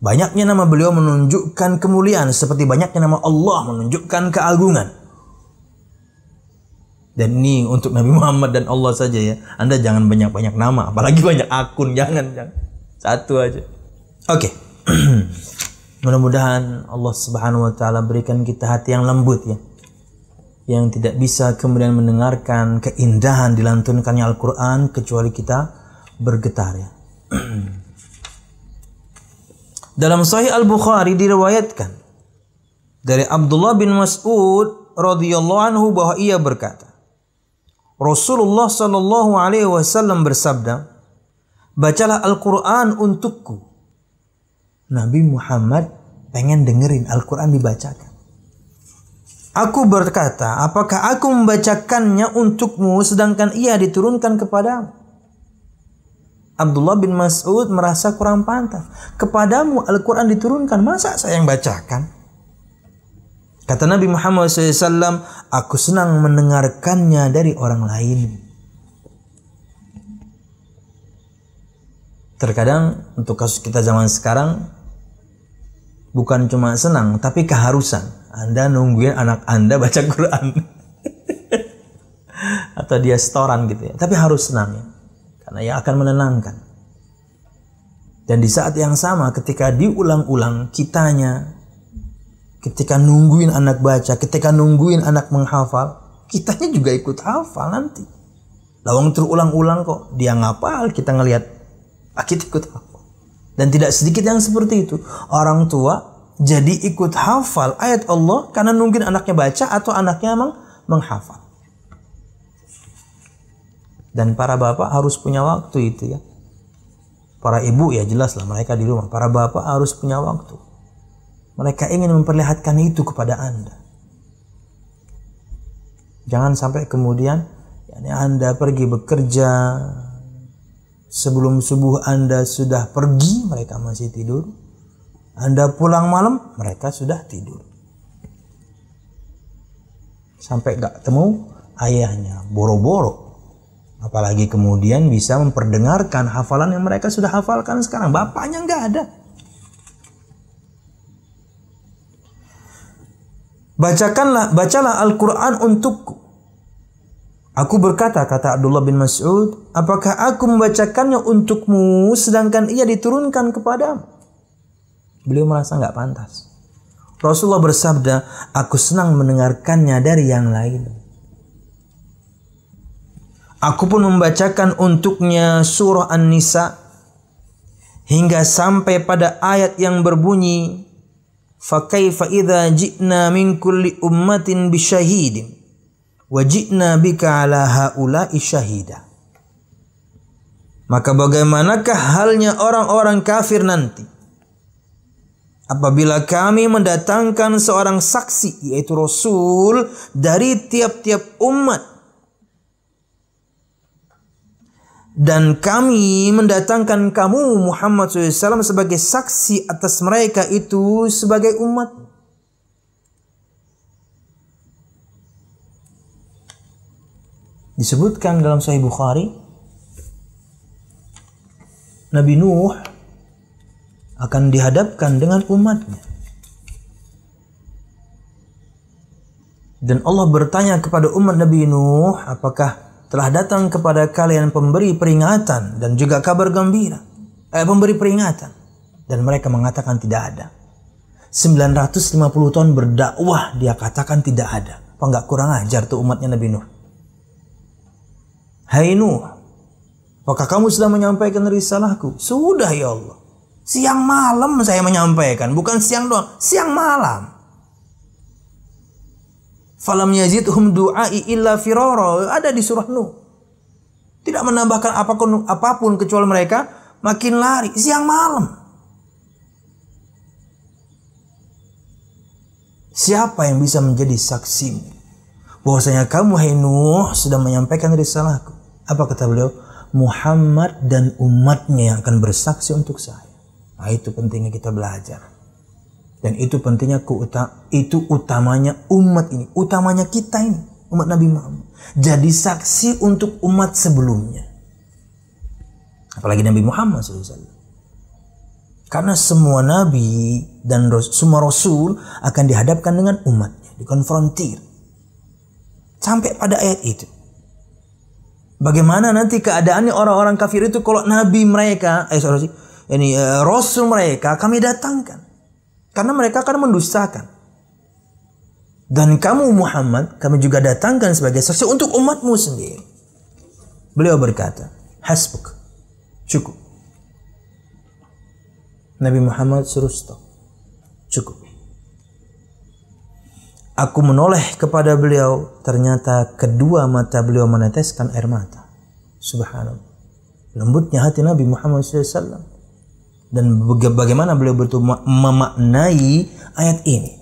Banyaknya nama beliau menunjukkan kemuliaan. Seperti banyaknya nama Allah menunjukkan keagungan. Dan ini untuk Nabi Muhammad dan Allah saja ya. Anda jangan banyak-banyak nama. Apalagi banyak akun. Jangan. Satu aja. Oke. Mudah-mudahan Allah Subhanahu wa taala berikan kita hati yang lembut ya. Yang tidak bisa kemudian mendengarkan keindahan dilantunkannya Al-Qur'an kecuali kita bergetar ya. Dalam Sahih Al-Bukhari diriwayatkan dari Abdullah bin Mas'ud radhiyallahu anhu bahwa ia berkata, Rasulullah sallallahu alaihi wasallam bersabda, "Bacalah Al-Qur'an untukku." Nabi Muhammad pengen dengerin Al-Quran dibacakan. Aku berkata, apakah aku membacakannya untukmu sedangkan ia diturunkan kepadamu? Abdullah bin Mas'ud merasa kurang pantas. Kepadamu Al-Quran diturunkan, masa saya yang bacakan? Kata Nabi Muhammad SAW, aku senang mendengarkannya dari orang lain. Terkadang untuk kasus kita zaman sekarang, bukan cuma senang, tapi keharusan. Anda nungguin anak Anda baca Quran. Atau dia setoran gitu ya. Tapi harus senang ya. Karena ia akan menenangkan. Dan di saat yang sama ketika diulang-ulang kitanya, ketika nungguin anak baca, ketika nungguin anak menghafal, kitanya juga ikut hafal nanti. Lawang terulang-ulang kok, dia ngapal, kita ngelihat, kita ikut hafal. Dan tidak sedikit yang seperti itu. Orang tua jadi ikut hafal ayat Allah karena nungguin anaknya baca atau anaknya menghafal. Dan para bapak harus punya waktu itu ya. Para ibu ya jelas lah mereka di rumah. Para bapak harus punya waktu. Mereka ingin memperlihatkan itu kepada Anda. Jangan sampai kemudian Anda pergi bekerja, sebelum subuh Anda sudah pergi, mereka masih tidur. Anda pulang malam, mereka sudah tidur. Sampai gak ketemu ayahnya, boro-boro. Apalagi kemudian bisa memperdengarkan hafalan yang mereka sudah hafalkan sekarang. Bapaknya nggak ada. Bacalah Al-Quran untukku. Aku berkata, kata Abdullah bin Mas'ud, apakah aku membacakannya untukmu sedangkan ia diturunkan kepadamu? Beliau merasa nggak pantas. Rasulullah bersabda, aku senang mendengarkannya dari yang lain. Aku pun membacakan untuknya surah An-Nisa hingga sampai pada ayat yang berbunyi, fa kaifa idza ji'na min kulli ummatin bisyahidin wa ji'na bika ala haula'i syahida. Maka bagaimanakah halnya orang-orang kafir nanti apabila kami mendatangkan seorang saksi, yaitu Rasul, dari tiap-tiap umat, dan kami mendatangkan kamu Muhammad SAW sebagai saksi atas mereka itu sebagai umat. Disebutkan dalam Sahih Bukhari, Nabi Nuh akan dihadapkan dengan umatnya. Dan Allah bertanya kepada umat Nabi Nuh, apakah telah datang kepada kalian pemberi peringatan dan juga kabar gembira, pemberi peringatan? Dan mereka mengatakan tidak ada. 950 tahun berdakwah dia katakan tidak ada. Apa enggak kurang ajar tuh umatnya Nabi Nuh? Hai Nuh, apakah kamu sudah menyampaikan risalahku? Sudah ya Allah. Siang malam saya menyampaikan, bukan siang doang, siang malam. Falam yazidhum du'ai illa firara, ada di surah Nuh. Tidak menambahkan apapun kecuali mereka makin lari siang malam. Siapa yang bisa menjadi saksimu bahwasanya kamu hai Nuh sudah menyampaikan risalahku? Apa kata beliau? Muhammad dan umatnya yang akan bersaksi untuk saya. Nah, itu pentingnya kita belajar. Dan itu pentingnya itu utamanya umat ini, utamanya kita ini, umat Nabi Muhammad. Jadi saksi untuk umat sebelumnya. Apalagi Nabi Muhammad SAW. Karena semua nabi dan semua rasul akan dihadapkan dengan umatnya, dikonfrontir. Sampai pada ayat itu. Bagaimana nanti keadaannya orang-orang kafir itu kalau nabi mereka, rasul mereka kami datangkan. Karena mereka akan mendustakan. Dan kamu Muhammad kami juga datangkan sebagai saksi untuk umatmu sendiri. Beliau berkata, hasbuk, cukup. Nabi Muhammad suruh stop, cukup. Aku menoleh kepada beliau, ternyata kedua mata beliau meneteskan air mata. Subhanallah. Lembutnya hati Nabi Muhammad SAW. Dan bagaimana beliau betul memaknai ayat ini.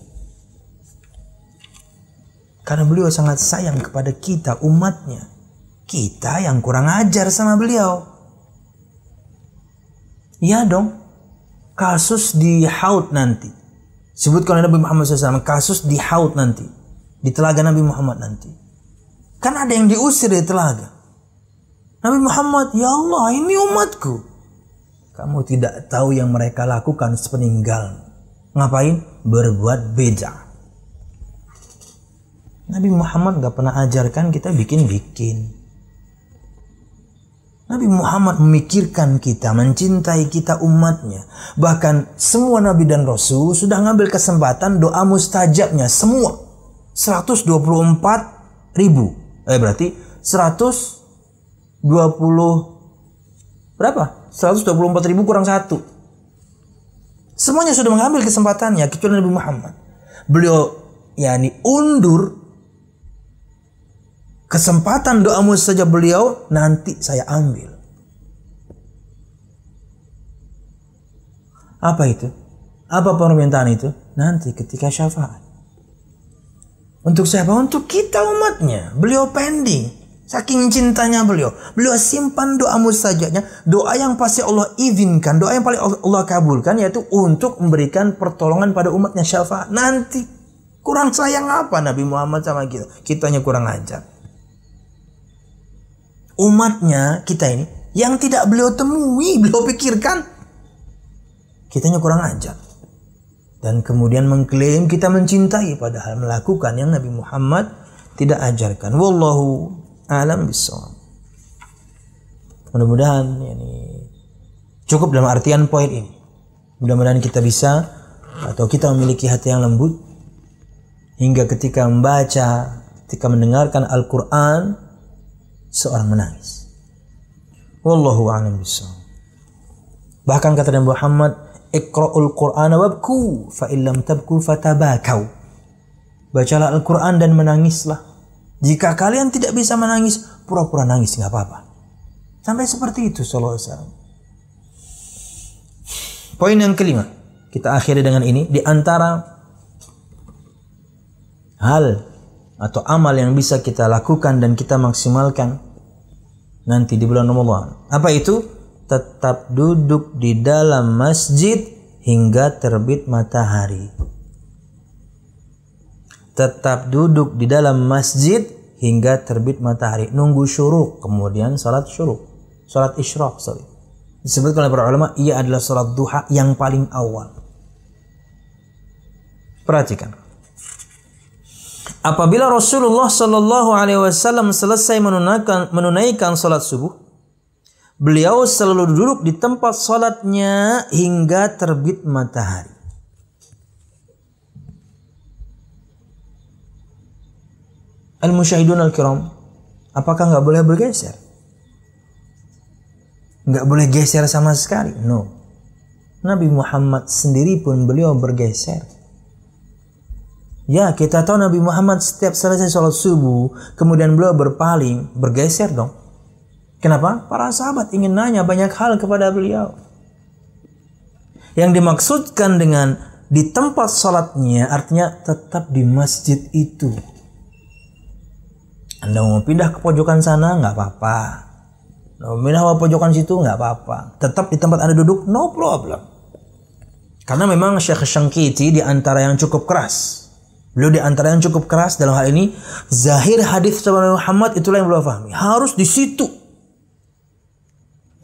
Karena beliau sangat sayang kepada kita, umatnya. Kita yang kurang ajar sama beliau. Ya dong. Kasus di Haud nanti. Sebutkan oleh Nabi Muhammad SAW. Kasus di Haud nanti. Di telaga Nabi Muhammad nanti. Kan ada yang diusir dari telaga. Nabi Muhammad, ya Allah, ini umatku. Kamu tidak tahu yang mereka lakukan sepeninggal. Ngapain? Berbuat beda. Nabi Muhammad gak pernah ajarkan kita bikin-bikin. Nabi Muhammad memikirkan kita, mencintai kita umatnya. Bahkan semua Nabi dan Rasul sudah ngambil kesempatan doa mustajabnya. Semua. 124 ribu. Berarti 120 berapa? 124 ribu kurang 1. Semuanya sudah mengambil kesempatannya kecuali Nabi Muhammad. Beliau undur kesempatan doa mustajab beliau, nanti saya ambil. Apa itu? Apa permintaan itu? Nanti ketika syafaat. Untuk siapa? Untuk kita umatnya. Beliau pending. Saking cintanya beliau. Beliau simpan doa mustajabnya. Doa yang pasti Allah izinkan. Doa yang paling Allah kabulkan. Yaitu untuk memberikan pertolongan pada umatnya syafaat. Nanti. Kurang sayang apa Nabi Muhammad sama kita? Kitanya kurang ajar. Umatnya kita ini yang tidak beliau temui, beliau pikirkan, kitanya kurang ajar. Dan kemudian mengklaim kita mencintai padahal melakukan yang Nabi Muhammad tidak ajarkan. Wallahu a'lam bishawab. Mudah-mudahan cukup dalam artian poin ini. Mudah-mudahan kita bisa atau kita memiliki hati yang lembut hingga ketika membaca, ketika mendengarkan Al-Quran seorang menangis. Wallahu a'lam bishawab. Bahkan kata Nabi Muhammad, Iqra'ul Qur'ana wabku fa illam tabku fatabakau. Bacalah Al-Quran dan menangislah. Jika kalian tidak bisa menangis, pura-pura nangis, nggak apa-apa. Sampai seperti itu sallallahu alaihi wasallam. Poin yang kelima, kita akhiri dengan ini. Di antara hal atau amal yang bisa kita lakukan dan kita maksimalkan nanti di bulan Ramadan. Apa itu? Tetap duduk di dalam masjid hingga terbit matahari. Tetap duduk di dalam masjid hingga terbit matahari. Nunggu syuruk, kemudian salat syuruk. Salat isyraq, disebutkan oleh para ulama, ia adalah salat duha yang paling awal. Perhatikan. Apabila Rasulullah Shallallahu Alaihi Wasallam selesai menunaikan salat subuh, beliau selalu duduk di tempat salatnya hingga terbit matahari. Al-musyahidun al-kiram, apakah nggak boleh bergeser? Nggak boleh geser sama sekali? No. Nabi Muhammad sendiri pun beliau bergeser. Ya, kita tahu Nabi Muhammad setiap selesai sholat subuh, kemudian beliau berpaling, bergeser dong. Kenapa? Para sahabat ingin nanya banyak hal kepada beliau. Yang dimaksudkan dengan di tempat sholatnya, artinya tetap di masjid itu. Anda mau pindah ke pojokan sana, nggak apa-apa. Mau pindah ke pojokan situ, nggak apa-apa. Tetap di tempat Anda duduk, no problem. Karena memang Syekh Syangkiti di antara yang cukup keras. Beliau di antara yang cukup keras dalam hal ini, zahir hadis Nabi Muhammad itulah yang beliau pahami. Harus di situ.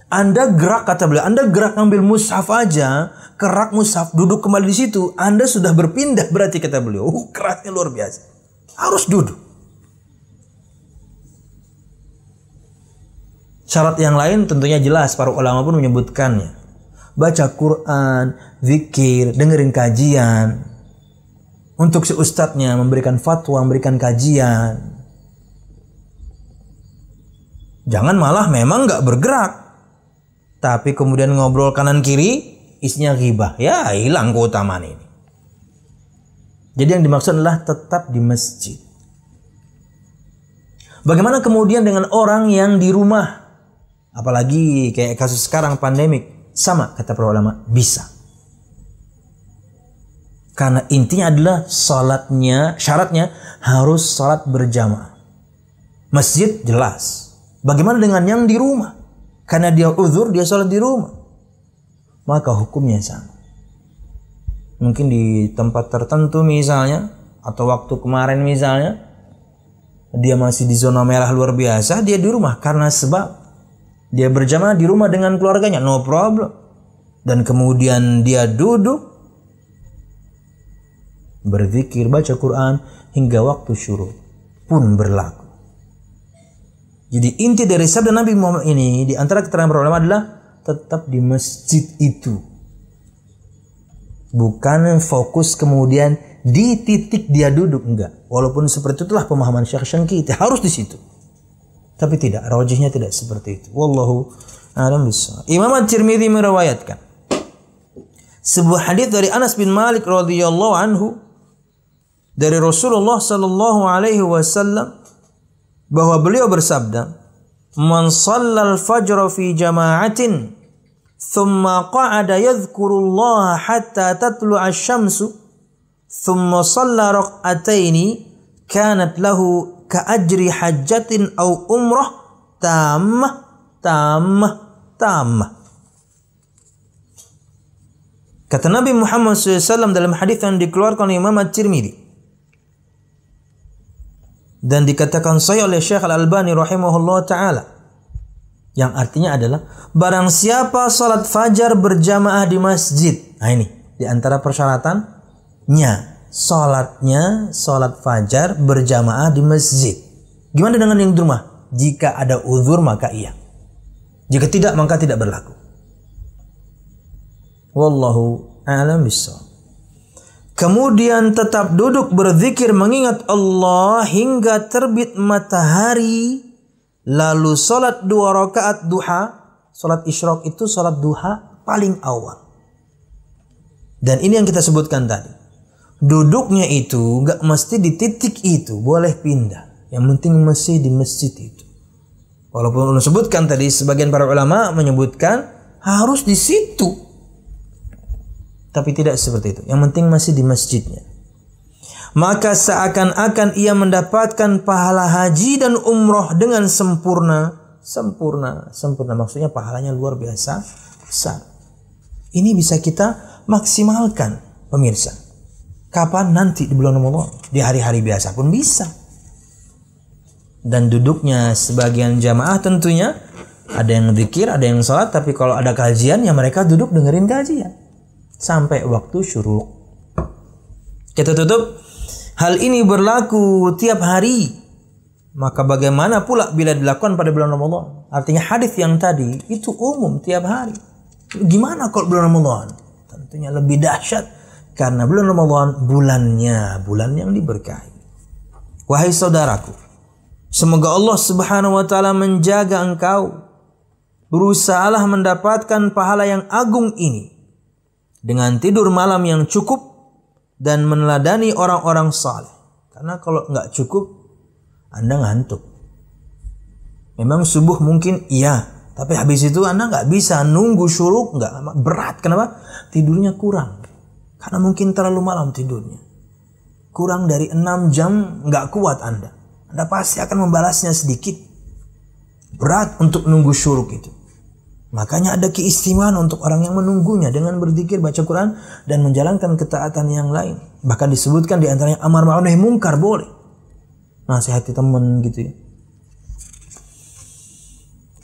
Anda gerak, kata beliau, Anda gerak ngambil mushaf aja, kerak mushaf, duduk kembali di situ, Anda sudah berpindah berarti, kata beliau. Kerasnya luar biasa. Harus duduk. Syarat yang lain tentunya jelas, para ulama pun menyebutkannya. Baca Quran, zikir, dengerin kajian. Untuk si ustadznya memberikan fatwa, memberikan kajian. Jangan malah memang nggak bergerak, tapi kemudian ngobrol kanan kiri, isinya ghibah. Ya, hilang keutamaan ini. Jadi yang dimaksud adalah tetap di masjid. Bagaimana kemudian dengan orang yang di rumah? Apalagi kayak kasus sekarang pandemik. Sama kata para ulama, bisa. Karena intinya adalah salatnya, syaratnya harus salat berjamaah. Masjid jelas. Bagaimana dengan yang di rumah? Karena dia uzur, dia salat di rumah. maka hukumnya sama. Mungkin di tempat tertentu misalnya, atau waktu kemarin misalnya, dia masih di zona merah luar biasa, dia di rumah karena sebab dia berjamaah di rumah dengan keluarganya, no problem. Dan kemudian dia duduk berzikir, baca Quran hingga waktu syuruk pun berlaku. Jadi inti dari sabda Nabi Muhammad ini di antara keterangan para ulama adalah tetap di masjid itu. Bukan fokus kemudian di titik dia duduk, enggak. Walaupun seperti itulah pemahaman Syekh Syangkiti, harus di situ. Tapi tidak, rajihnya tidak seperti itu. Wallahu a'lam bishawab. Imam At-Tirmidzi meriwayatkan sebuah hadis dari Anas bin Malik radhiyallahu anhu dari Rasulullah sallallahu alaihi wasallam bahwa beliau bersabda, "Man shallal fajr fi jama'atin thumma qa'ada yadhkurullaha hatta tatlu'a asy-syamsu thumma shalla rak'ataini kanat lahu ka'ajri hajjatin aw umrah tammah." Kata Nabi Muhammad SAW dalam hadis yang dikeluarkan oleh Imam At-Tirmidzi dan dikatakan sahih oleh Syekh Al-Albani rahimahullah ta'ala, yang artinya adalah barang siapa salat fajar berjamaah di masjid. Nah ini di antara persyaratannya, salat fajar berjamaah di masjid. Gimana dengan yang di rumah? Jika ada uzur maka iya. Jika tidak maka tidak berlaku. Wallahu a'lam bishawab. Kemudian tetap duduk berzikir mengingat Allah hingga terbit matahari, lalu salat 2 rakaat duha. Salat isyraq itu salat duha paling awal. Dan ini yang kita sebutkan tadi. Duduknya itu enggak mesti di titik itu, boleh pindah. Yang penting masih di masjid itu. Walaupun ulun sebutkan tadi, sebagian para ulama menyebutkan harus di situ. Tapi tidak seperti itu. Yang penting masih di masjidnya. Maka seakan-akan ia mendapatkan pahala haji dan umroh dengan sempurna. Maksudnya pahalanya luar biasa besar. Ini bisa kita maksimalkan, pemirsa. Kapan? Nanti di bulan Ramadan. Di hari-hari biasa pun bisa. Dan duduknya sebagian jamaah tentunya ada yang zikir, ada yang sholat. Tapi kalau ada kajian, ya mereka duduk dengerin kajian sampai waktu syuruk. Kita tutup. Hal ini berlaku tiap hari. Maka bagaimana pula bila dilakukan pada bulan Ramadan? Artinya hadis yang tadi itu umum tiap hari. Gimana kalau bulan Ramadan? Tentunya lebih dahsyat karena bulan Ramadan bulan yang diberkahi. Wahai saudaraku, semoga Allah Subhanahu wa taala menjaga engkau. Berusahalah mendapatkan pahala yang agung ini dengan tidur malam yang cukup dan meneladani orang-orang saleh. Karena kalau nggak cukup, Anda ngantuk. Memang subuh mungkin iya, tapi habis itu Anda nggak bisa nunggu syuruk, nggak, berat. Kenapa? Tidurnya kurang. Karena mungkin terlalu malam tidurnya. Kurang dari 6 jam nggak kuat Anda. Anda pasti akan membalasnya sedikit. Berat untuk nunggu syuruk itu. Makanya ada keistimewaan untuk orang yang menunggunya dengan berzikir, baca Quran, dan menjalankan ketaatan yang lain. Bahkan disebutkan di antaranya amar ma'ruf nahi munkar boleh. Nasihati teman gitu ya.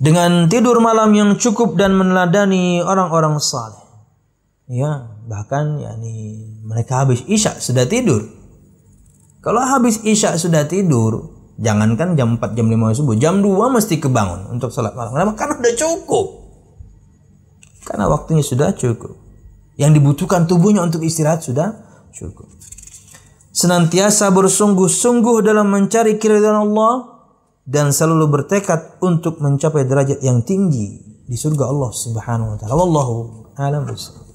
Dengan tidur malam yang cukup dan meneladani orang-orang saleh. Ya, bahkan yakni mereka habis isya sudah tidur. Kalau habis isya sudah tidur, jangankan jam 4, jam 5 subuh, jam 2 mesti kebangun untuk salat malam. Kenapa? Karena udah cukup. Karena waktunya sudah cukup. Yang dibutuhkan tubuhnya untuk istirahat sudah cukup. Senantiasa bersungguh-sungguh dalam mencari keridhaan Allah dan selalu bertekad untuk mencapai derajat yang tinggi di surga Allah Subhanahu wa taala. Wallahu a'lam bishawab.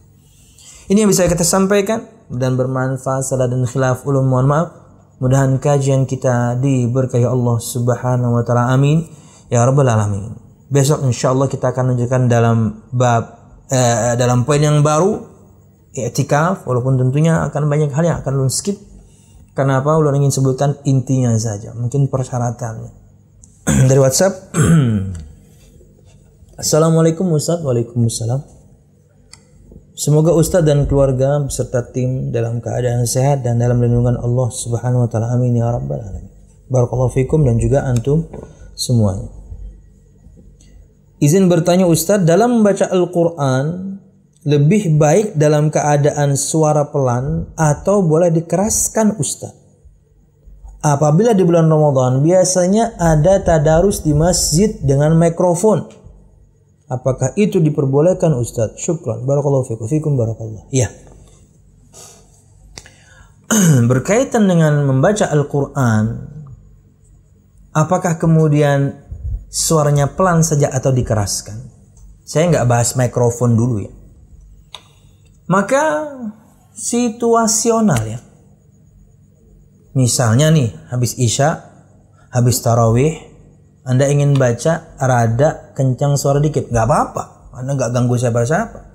Ini yang bisa kita sampaikan dan bermanfaat. Salah dan khilaf ulum, mohon maaf. Mudahan kajian kita diberkahi Allah Subhanahu wa taala. Amin ya rabbal alamin. Besok insyaallah kita akan lanjutkan dalam dalam poin yang baru, i'tikaf, walaupun tentunya akan banyak hal yang akan ulun skip. Kenapa? Ulun ingin sebutkan intinya saja, mungkin persyaratannya. Dari WhatsApp. Assalamualaikum Ustaz. Waalaikumsalam. Semoga Ustadz dan keluarga beserta tim dalam keadaan sehat dan dalam lindungan Allah Subhanahu wa taala. Amin ya rabbal alamin. Barakallahu fikum dan juga antum semuanya. Izin bertanya Ustadz, dalam membaca Al-Qur'an lebih baik dalam keadaan suara pelan atau boleh dikeraskan Ustadz? Apabila di bulan Ramadan biasanya ada tadarus di masjid dengan mikrofon. Apakah itu diperbolehkan Ustadz? Syukran. Barakallahu fikum barakallah. Ya. Berkaitan dengan membaca Al-Quran, apakah kemudian suaranya pelan saja atau dikeraskan? Saya nggak bahas mikrofon dulu ya. Maka situasional ya. Misalnya nih, habis Isya, habis Tarawih, Anda ingin baca rada kencang suara dikit, nggak apa-apa. Anda nggak ganggu siapa-siapa.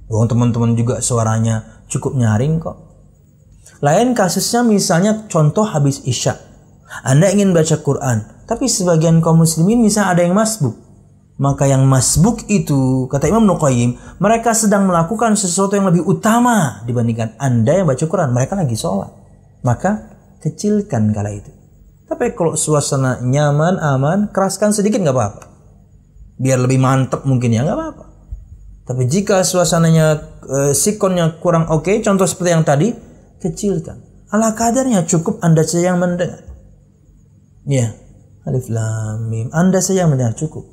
Teman-teman juga suaranya cukup nyaring kok. Lain kasusnya misalnya contoh habis Isya. Anda ingin baca Quran, tapi sebagian kaum muslimin misalnya ada yang masbuk. Maka yang masbuk itu, kata Imam Nuqayyim, mereka sedang melakukan sesuatu yang lebih utama dibandingkan Anda yang baca Quran. Mereka lagi sholat. Maka kecilkan kala itu. Tapi kalau suasana nyaman, aman, keraskan sedikit nggak apa-apa. Biar lebih mantap mungkin ya, nggak apa-apa. Tapi jika suasananya sikonnya kurang oke, contoh seperti yang tadi, kecilkan. Ala kadarnya cukup Anda saja yang mendengar. Ya, alif lam mim. Anda saja yang mendengar cukup.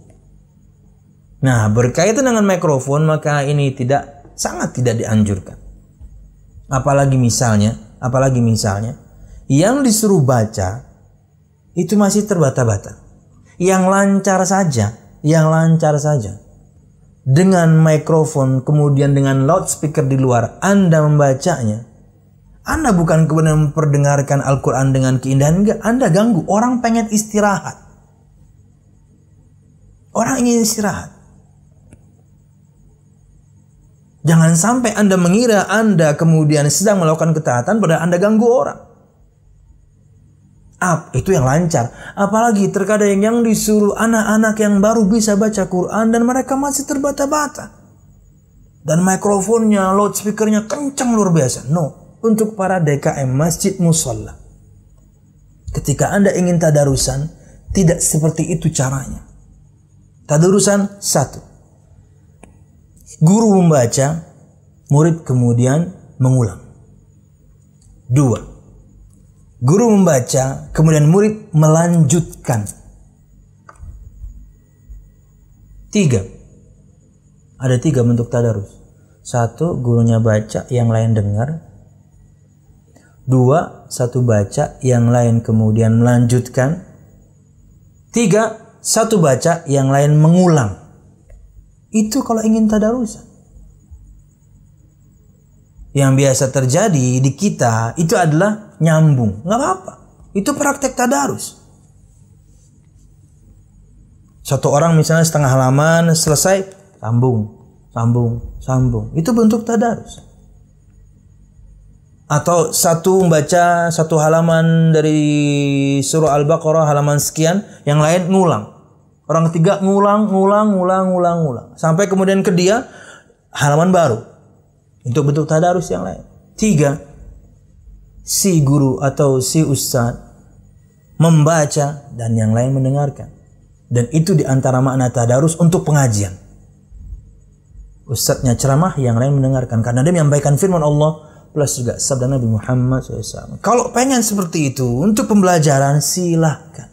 Nah, berkaitan dengan mikrofon maka ini sangat tidak dianjurkan. Apalagi misalnya yang disuruh baca itu masih terbata-bata. Yang lancar saja. Dengan mikrofon kemudian dengan loudspeaker di luar Anda membacanya. Anda bukan kemudian memperdengarkan Al-Quran dengan keindahan, enggak. Anda ganggu. Orang pengen istirahat. Orang ingin istirahat. Jangan sampai Anda mengira Anda kemudian sedang melakukan ketaatan padahal Anda ganggu orang. Itu yang lancar. Apalagi terkadang yang disuruh anak-anak yang baru bisa baca Quran dan mereka masih terbata-bata. Dan mikrofonnya, loudspeakernya kencang luar biasa. No. Untuk para DKM Masjid Musalla, ketika Anda ingin tadarusan, tidak seperti itu caranya. Tadarusan, 1. Guru membaca, murid kemudian mengulang. 2. Guru membaca, kemudian murid melanjutkan. 3. Ada 3 bentuk tadarus. 1. Gurunya baca, yang lain dengar. 2. Satu baca, yang lain kemudian melanjutkan. 3. Satu baca, yang lain mengulang. Itu kalau ingin tadarusan. Yang biasa terjadi di kita itu adalah nyambung. Nggak apa-apa. Itu praktek tadarus. Satu orang misalnya setengah halaman selesai, sambung. Itu bentuk tadarus. Atau satu membaca satu halaman dari surah Al-Baqarah halaman sekian, yang lain ngulang. Orang ketiga ngulang. Sampai kemudian ke dia halaman baru. Untuk bentuk tadarus yang lain. 3. Si guru atau si ustaz membaca dan yang lain mendengarkan. Dan itu diantara makna tadarus untuk pengajian. Ustaznya ceramah, yang lain mendengarkan. Karena dia menyampaikan firman Allah plus juga sabda Nabi Muhammad SAW. Kalau pengen seperti itu untuk pembelajaran silahkan,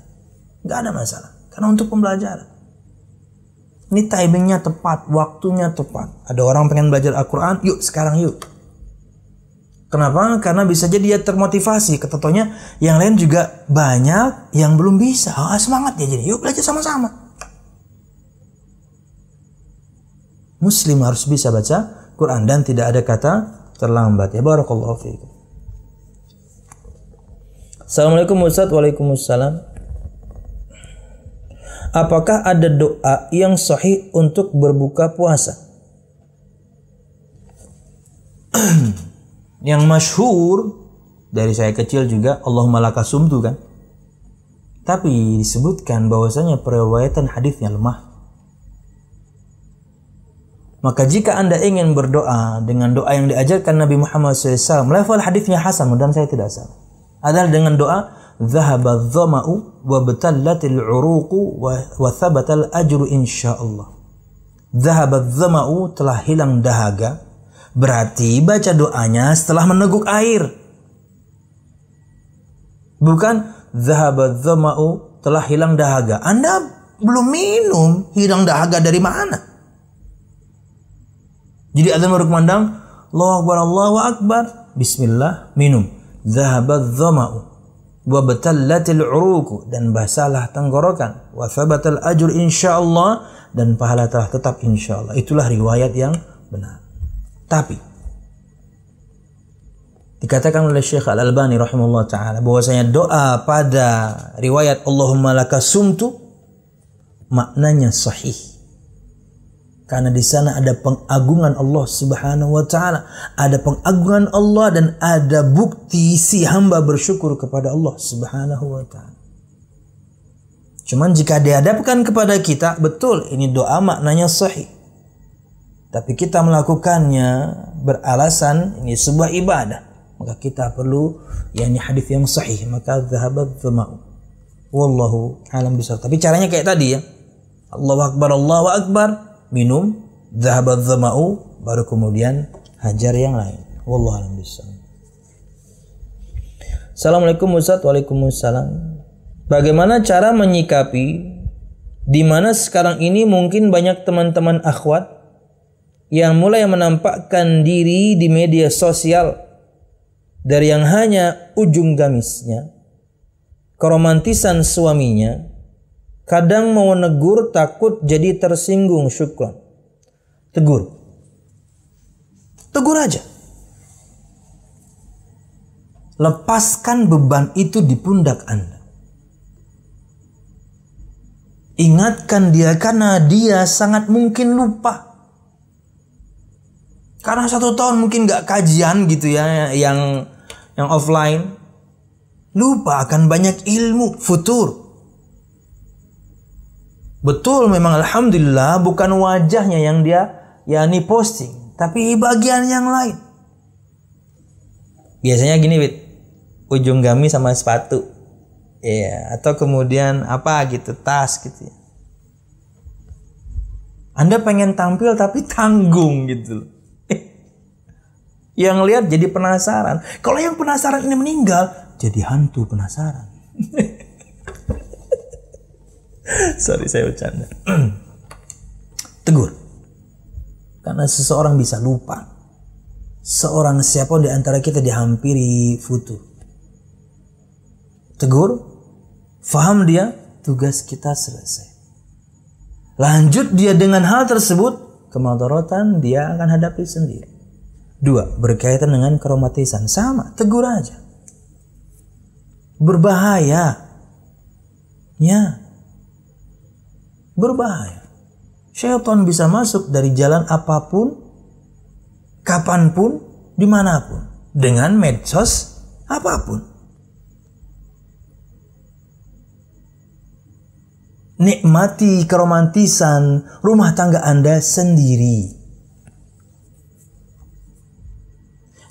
nggak ada masalah. Karena untuk pembelajaran ini timingnya tepat, waktunya tepat. Ada orang pengen belajar Al-Quran, yuk sekarang yuk. Kenapa? Karena bisa jadi dia termotivasi. Ketentunya yang lain juga banyak yang belum bisa. Semangat ya jadi, yuk belajar sama-sama. Muslim harus bisa baca Quran dan tidak ada kata terlambat ya. Barakallahu fiikum. Assalamualaikum Ustaz. Waalaikumsalam. Apakah ada doa yang sahih untuk berbuka puasa? Yang masyhur dari saya kecil juga Allahumma laka sumtu kan. Tapi disebutkan bahwasanya periwayatan hadisnya lemah. Maka jika Anda ingin berdoa dengan doa yang diajarkan Nabi Muhammad SAW, level hadisnya hasan, dan saya tidak salah, adalah dengan doa dhahaba dhama'u wa batallatil uruqu wa thabatal ajru insyaallah. Dhahaba dhama'u, telah hilang dahaga. Berarti baca doanya setelah meneguk air. Bukan dhahaba dhama'u, telah hilang dahaga. Anda belum minum, hilang dahaga dari mana? Jadi azan baru kumandang, Allahu Akbar, Allahu Akbar, bismillah, minum. Dhahabadz dhama'u wa batallatil uruqu, dan basalah tenggorokan, wa thabatal ajr insyaallah, dan pahala telah tetap insyaallah. Itulah riwayat yang benar. Tapi dikatakan oleh Syekh Al-Albani rahimahullah taala bahwasanya doa pada riwayat Allahumma lakasumtu maknanya sahih. Karena di sana ada pengagungan Allah Subhanahu wa taala, ada pengagungan Allah dan ada bukti si hamba bersyukur kepada Allah Subhanahu wa taala. Cuman jika dihadapkan kepada kita, betul ini doa maknanya sahih. Tapi kita melakukannya beralasan ini sebuah ibadah, maka kita perlu yakni hadis yang sahih, maka dhahabat dhama'u. Wallahu a'lam bishawab. Tapi caranya kayak tadi ya. Allahu Akbar, Allahu Akbar, minum, dhahabat dhama'u, baru kemudian hajar yang lain. Wallahu a'lam bishawab. Assalamualaikum Ustaz. Waalaikumsalam. Bagaimana cara menyikapi di mana sekarang ini mungkin banyak teman-teman akhwat yang mulai menampakkan diri di media sosial dari yang hanya ujung gamisnya, keromantisan suaminya, kadang mau negur takut jadi tersinggung, syukran. Tegur. Tegur aja. Lepaskan beban itu di pundak Anda. Ingatkan dia karena dia sangat mungkin lupa. Karena 1 tahun mungkin gak kajian gitu ya, yang offline. Lupa akan banyak ilmu, futur. Betul memang alhamdulillah bukan wajahnya yang dia yakni posting, tapi bagian yang lain. Biasanya gini, Wit. Ujung gamis sama sepatu. Iya, atau kemudian apa gitu, tas gitu ya. Anda pengen tampil tapi tanggung gitu loh. Yang lihat jadi penasaran. Kalau yang penasaran ini meninggal, jadi hantu penasaran. Sorry, saya bercanda. Tegur. Karena seseorang bisa lupa. Seorang siapapun di antara kita dihampiri futur. Tegur. Faham dia, tugas kita selesai. Lanjut dia dengan hal tersebut, kemudaratan dia akan hadapi sendiri. 2, berkaitan dengan keromantisan, sama, tegur aja. Berbahaya. Ya. Berbahaya. Syaitan bisa masuk dari jalan apapun, kapanpun, dimanapun, dengan medsos apapun. Nikmati keromantisan rumah tangga Anda sendiri.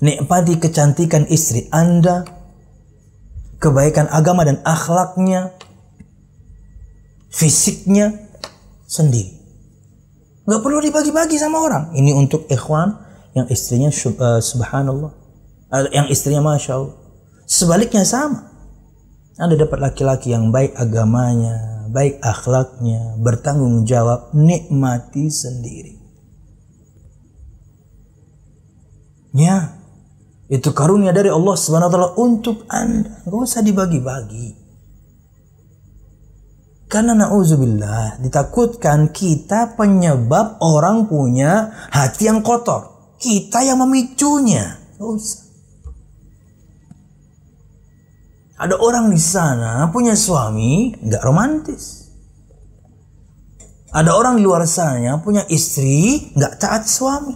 Nikmati kecantikan istri Anda, kebaikan agama dan akhlaknya, fisiknya sendiri. Gak perlu dibagi-bagi sama orang. Ini untuk ikhwan yang istrinya subhanallah, yang istrinya masya Allah. Sebaliknya sama. Anda dapat laki-laki yang baik agamanya, baik akhlaknya, bertanggung jawab, nikmati sendiri. Ya, itu karunia dari Allah Subhanahu wa taala untuk Anda. Enggak usah dibagi-bagi. Karena na'udzubillah, ditakutkan kita penyebab orang punya hati yang kotor. Kita yang memicunya. Enggak usah. Ada orang di sana punya suami enggak romantis. Ada orang di luar sana punya istri enggak taat suami.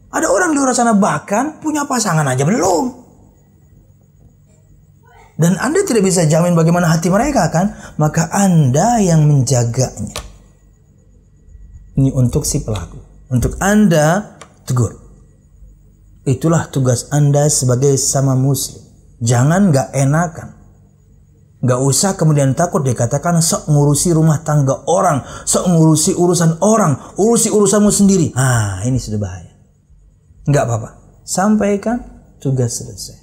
Ada orang di luar sana bahkan punya pasangan aja belum. Dan Anda tidak bisa jamin bagaimana hati mereka kan? Maka Anda yang menjaganya. Ini untuk si pelaku. Untuk Anda tegur. Itulah tugas Anda sebagai sama muslim. Jangan gak enakan. Gak usah kemudian takut dikatakan sok ngurusi rumah tangga orang, sok ngurusi urusan orang, urusi urusanmu sendiri. Ini sudah bahaya. Gak apa-apa. Sampaikan, tugas selesai.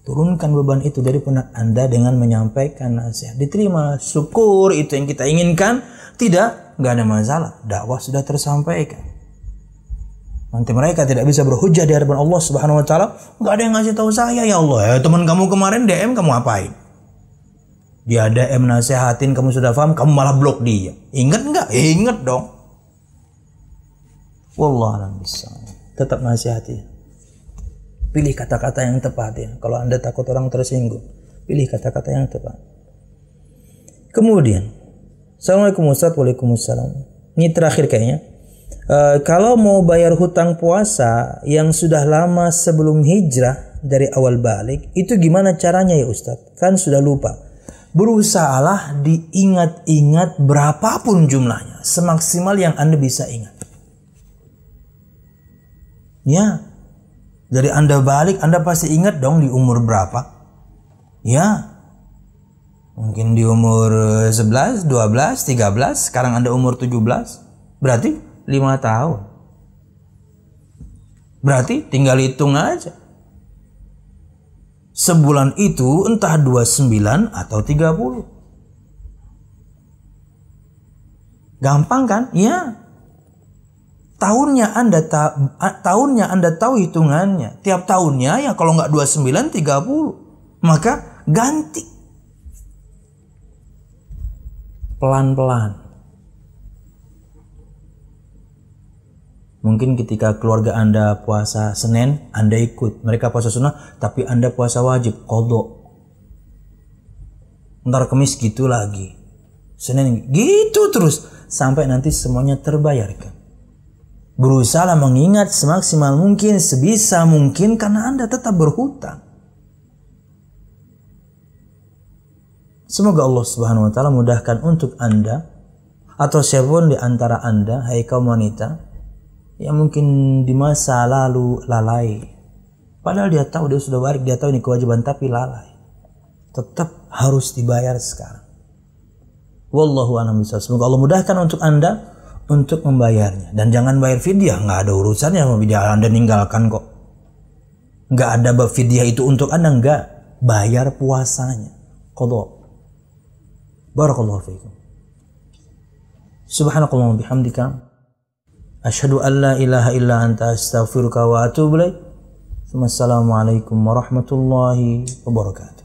Turunkan beban itu dari pundak Anda dengan menyampaikan nasihat. Diterima, syukur, itu yang kita inginkan. Tidak, gak ada masalah. Dakwah sudah tersampaikan. Nanti mereka tidak bisa berhujjah di hadapan Allah Subhanahu wa taala. Enggak ada yang ngasih tahu saya, ya Allah. Ya, teman kamu kemarin DM kamu apain? Dia DM nasihatin, kamu sudah paham, kamu malah blok dia. Ingat enggak? Ingat dong. Wallahu a'lam bishawab. Tetap nasihati. Pilih kata-kata yang tepat ya. Kalau Anda takut orang tersinggung, pilih kata-kata yang tepat. Kemudian, Assalamualaikum Ustaz. Waalaikumsalam. Ini terakhir kayaknya. Kalau mau bayar hutang puasa yang sudah lama sebelum hijrah dari awal balik, itu gimana caranya ya Ustadz? Kan sudah lupa. Berusahalah diingat-ingat berapapun jumlahnya, semaksimal yang Anda bisa ingat. Ya, dari Anda balik, Anda pasti ingat dong di umur berapa. Ya, mungkin di umur 11, 12, 13, sekarang Anda umur 17, berarti 5 tahun. Berarti tinggal hitung aja. Sebulan itu entah 29 atau 30. Gampang kan? Ya. Tahunnya Anda tahu hitungannya. Tiap tahunnya ya kalau nggak 29, 30. Maka ganti. Pelan-pelan. Mungkin ketika keluarga Anda puasa Senin, Anda ikut. Mereka puasa sunnah, tapi Anda puasa wajib, qadha. Ntar Kamis gitu lagi. Senin gitu terus. Sampai nanti semuanya terbayarkan. Berusaha mengingat semaksimal mungkin, sebisa mungkin, karena Anda tetap berhutang. Semoga Allah Subhanahu wa taala mudahkan untuk Anda atau siapapun di antara Anda, hai kaum wanita, yang mungkin di masa lalu lalai. Padahal dia tahu, dia sudah balik, dia tahu ini kewajiban, tapi lalai. Tetap harus dibayar sekarang. Wallahu a'lam bishawab. Semoga Allah mudahkan untuk Anda untuk membayarnya. Dan jangan bayar fidyah, nggak ada urusannya sama fidyah. Anda ninggalkan kok. Nggak ada bab fidyah itu untuk Anda, nggak. Bayar puasanya. Qadha. Barakallahu fiikum. Subhanakallahumma bihamdika. Asyhadu an la ilaha illa anta astaghfiruka wa atubu ilaik. Wassalamualaikum warahmatullahi wabarakatuh.